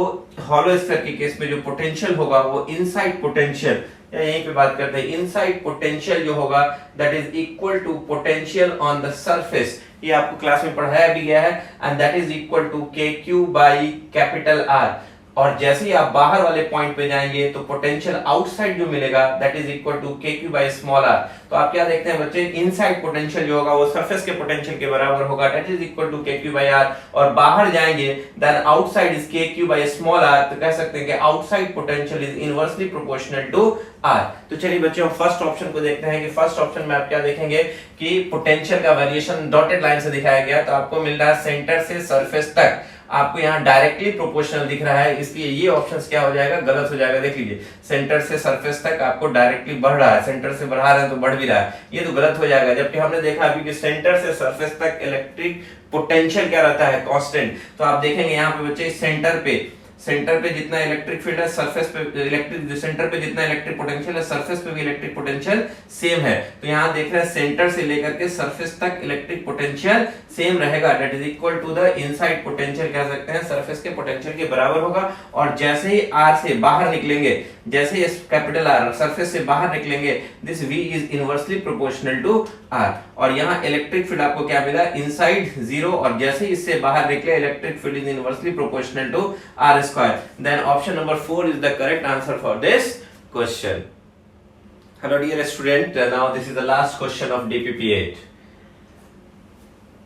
हॉलो स्फीयर के केस में जो पोटेंशियल होगा वो इनसाइड पोटेंशियल, या यहीं पे बात करते हैं इनसाइड पोटेंशियल जो होगा that is equal to potential on the surface. ये आपको क्लास में पढ़ाया भी गया है. And that is equal to KQ by capital R. और जैसे ही आप बाहर वाले पॉइंट पे जाएंगे तो पोटेंशियल आउटसाइड जो मिलेगा that is equal to K Q by small R. तो आप क्या देखते हैं बच्चे, इनसाइड पोटेंशियल जो होगा वो सरफेस के पोटेंशियल के बराबर होगा, that is equal to K Q by R. और बाहर जाएंगे then outside is K Q by small R, तो कह सकते हैं कि outside potential is inversely proportional to R. तो चलिए बच्चों फर्स्ट ऑप्शन को देखते हैं कि फर्स्ट ऑप्शन में आप क्या देखेंगे कि पोटेंशियल का वेरिएशन डॉटेड लाइन से दिखाया गया, तो आपको मिल रहा है सेंटर से सरफेस तक आपको यहाँ डायरेक्टली प्रोपोर्शनल दिख रहा है, इसलिए ये ऑप्शन क्या हो जाएगा, गलत हो जाएगा। देख लीजिए सेंटर से सरफेस तक आपको डायरेक्टली बढ़ रहा है, सेंटर से बढ़ा रहे हैं तो बढ़ भी रहा है, ये तो गलत हो जाएगा। जबकि हमने देखा अभी कि सेंटर से सरफेस तक इलेक्ट्रिक पोटेंशियल क्या रहता है, कांस्टेंट। तो आप देखेंगे यहाँ पे बच्चे सेंटर पे जितना इलेक्ट्रिक फील्ड है सरफेस पे इलेक्ट्रिक, सेंटर पे जितना इलेक्ट्रिक पोटेंशियल है सरफेस पे भी इलेक्ट्रिक पोटेंशियल सेम है। तो यहाँ देख रहे हैं सेंटर से लेकर के सरफेस तक इलेक्ट्रिक पोटेंशियल सेम रहेगा, that is equal to the inside potential, कह सकते हैं सरफेस के पोटेंशियल के बराबर होगा। और जैसे ही आर से बाहर निकलेंगे, जैसे ही कैपिटल आर सरफेस से बाहर निकलेंगे, this V is inversely proportional to R. और यहाँ इलेक्ट्रिक फील्ड आपको क्या मिला, इनसाइड 0, और जैसे ही इससे बाहर निकले electric field is inversely proportional to R square. Then option number 4 is the correct answer for this question. Hello dear student, now this is the last question of DPP8.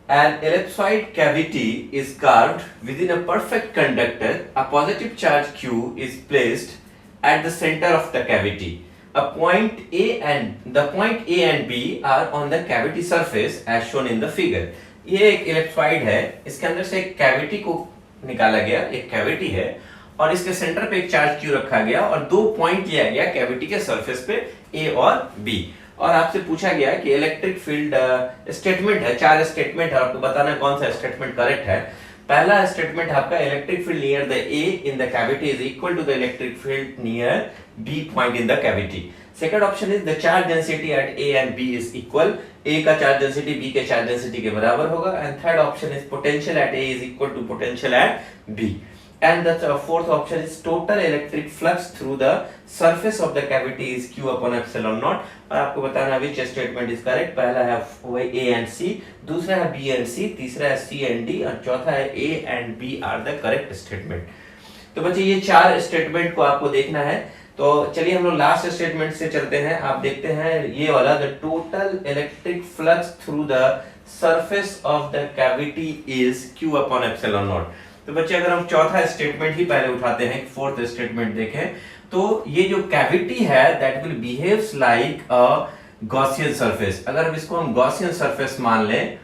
An ellipsoid cavity is carved within a perfect conductor. A positive charge Q is placed at the center of the cavity. The point A and B are on the cavity surface as shown in the figure. ये एक ellipsoid है, इसके अंदर से एक cavity को निकाला गया, एक कैविटी है और इसके सेंटर पे एक चार्ज क्यू रखा गया और 2 पॉइंट लिया गया कैविटी के सरफेस पे ए और बी। और आपसे पूछा गया कि इलेक्ट्रिक फील्ड स्टेटमेंट है, 4 स्टेटमेंट है, आपको बताना है कौन सा स्टेटमेंट करेक्ट है। पहला स्टेटमेंट आपका electric field near the A in the cavity is equal to the electric field near B point in the cavity. Second option is the charge density at A and B is equal, A का charge density B के charge density के बराबर होगा। And third option is potential at A is equal to potential at B. And the fourth option is total electric flux through the surface of the cavity is Q upon epsilon naught। और आपको बताना which statement is correct। पहला है A and C, दूसरा है B and C, तीसरा है C and D और चौथा है A and B are the correct statement। तो बच्चे ये 4 स्टेटमेंट को आपको देखना है। तो चलिए हम लोग लास्ट स्टेटमेंट से चलते हैं। आप देखते हैं ये वाला, the total electric flux through the surface of the cavity is Q upon epsilon naught। तो बच्चे अगर हम चौथा स्टेटमेंट ही पहले उठाते हैं, फोर्थ स्टेटमेंट देखें, तो ये जो कैविटी है that will behaves like a Gaussian surface. अगर हम इसको गॉसियन सरफेस मान लें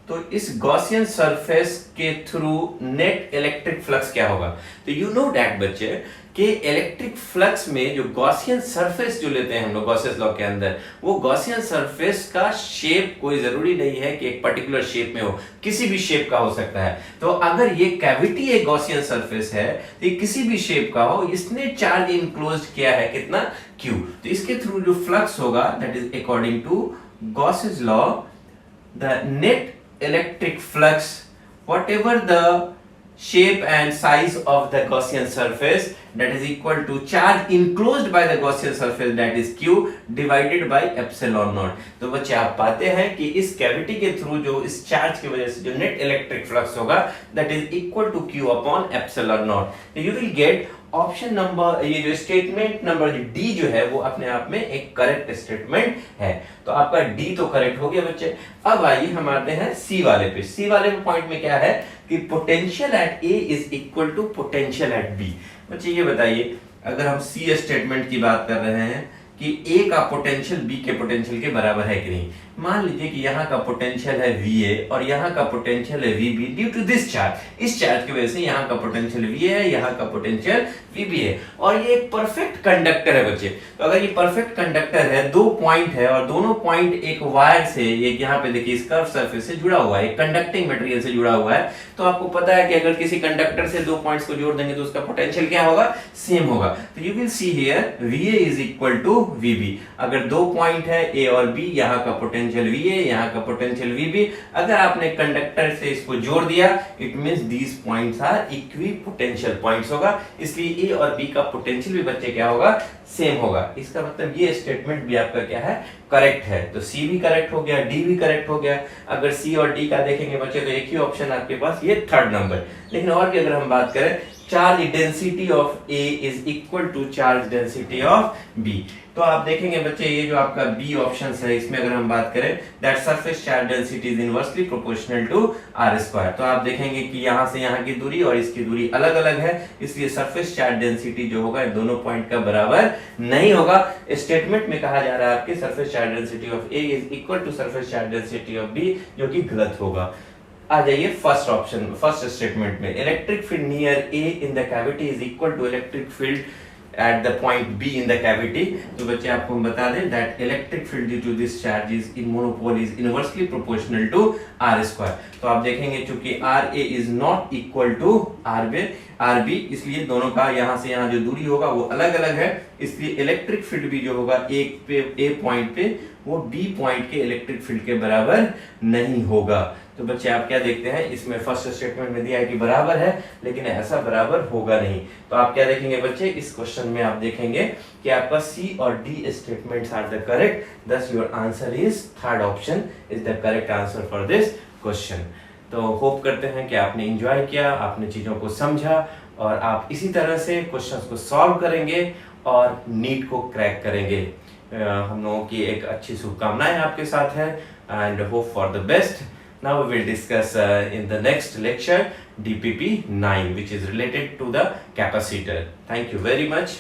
तो इस गॉसियन सरफेस के थ्रू नेट इलेक्ट्रिक फ्लक्स क्या होगा। तो यू नो दैट बच्चे कि इलेक्ट्रिक फ्लक्स में जो गॉसियन सरफेस जो लेते हैं हम लोग गॉसियस लॉ के अंदर, वो गॉसियन सरफेस का शेप कोई जरूरी नहीं है कि एक पर्टिकुलर शेप में हो, किसी भी शेप का हो सकता है। तो अगर ये कैविटी एक गॉसियन सरफेस है तो ये किसी भी शेप का हो, इसने चार्ज इनक्लोज्ड किया है कितना, Q। तो इसके थ्रू जो फ्लक्स होगा that is according to Gauss's law the net electric flux whatever the shape and size of the Gaussian surface that is equal to charge enclosed by the Gaussian surface that is Q divided by epsilon naught। तो बच्चे आप पाते हैं कि इस cavity के through जो इस चार्ज की वजह से जो नेट इलेक्ट्रिक फ्लक्स होगा that is equal to Q upon epsilon naught। you will get option number, ये जो स्टेटमेंट नंबर डी जो है वो अपने आप में एक करेक्ट स्टेटमेंट है। तो आपका डी तो करेक्ट हो गया बच्चे। अब आइए हम आते हैं सी वाले पे। सी वाले पॉइंट में क्या है कि potential at A is equal to potential at B. बच्चे ये बताइए अगर हम सी स्टेटमेंट की बात कर रहे हैं कि ए का पोटेंशियल बी के पोटेंशियल के बराबर है कि नहीं। मान लीजिए कि यहाँ का पोटेंशियल है VA और यहाँ का पोटेंशियल है VB due to this charge. इस चार्ज की वजह से यहाँ का पोटेंशियल VA है, यहाँ का पोटेंशियल VB है और ये एक परफेक्ट कंडक्टर है बच्चे। तो अगर ये परफेक्ट कंडक्टर है, 2 पॉइंट है और दोनों पॉइंट एक वायर से, एक यहाँ पे देखिए कर्व सरफेस से जुड़ा हुआ है, एक कंडक्टिंग मटेरियल से जुड़ा हुआ है, तो आपको पता है कि अगर किसी कंडक्टर से 2 पॉइंट्स को जोड़ देंगे तो उसका पोटेंशियल क्या होगा, सेम होगा। तो you will see here VA is equal to VB। अगर 2 पॉइंट है A और B, यहाँ का पोटेंशियल VA, यहाँ का पोटेंशियल VB, अगर आपने कंडक्टर से इसको जोड़ दिया it means these points are equipotential points होगा, इसलिए A और B का पोटेंशियल भी बच्चे क्या होगा, सेम होगा। इसका मतलब ये स्टेटमेंट भी आपका क्या है, करेक्ट है, तो सी भी करेक्ट हो गया, डी भी करेक्ट हो गया। अगर सी और डी का देखेंगे बच्चे तो एक ही ऑप्शन आपके पास, ये थर्ड नंबर। लेकिन और भी अगर हम बात करें, charge density of A is equal to charge density of B, तो आप देखेंगे बच्चे ये जो आपका बी ऑप्शन है, इसमें अगर हम बात करें that surface charge density is inversely proportional to R square, तो आप देखेंगे कि यहां से यहां की दूरी और इसकी दूरी अलग अलग है, इसलिए सरफेस चार्ज डेंसिटी जो होगा इन दोनों पॉइंट का बराबर नहीं होगा। स्टेटमेंट में कहा जा रहा है आपके surface charge density of A is equal to surface charge density of B, जो कि गलत होगा। आ जाइए फर्स्ट ऑप्शन, फर्स्ट स्टेटमेंट में, electric field near A in the cavity is equal to electric field at the point B in the cavity। तो बच्चे आपको हम बता दें that electric field due to this charge is in monopole is inversely proportional to R square। तो आप देखेंगे चूंकि RA is not equal to RB, इसलिए दोनों का यहाँ से यहाँ जो दूरी होगा वो अलग अलग है, इसलिए इलेक्ट्रिक फील्ड भी जो होगा ए पॉइंट पे वो बी पॉइंट के इलेक्ट्रिक फील्ड के बराबर नहीं होगा। तो बच्चे आप क्या देखते हैं, इसमें फर्स्ट स्टेटमेंट में दिया है कि बराबर है, लेकिन ऐसा बराबर होगा नहीं। तो आप क्या देखेंगे बच्चे, इस क्वेश्चन में आप देखेंगे कि आपका सी और D statements are the correct, thus your answer is third option is the correct answer for this question. तो होप करते हैं कि आपने एंजॉय किया, आपने चीजों को समझा और आप इसी तरह से क्वेश्चंस को सॉल्व करेंगे और नीट को क्रैक करेंगे। हम लोगों की एक अच्छी शुभकामनाएं आपके साथ है and hope for the best. Now we will discuss in the next lecture DPP 9, which is related to the capacitor. Thank you very much.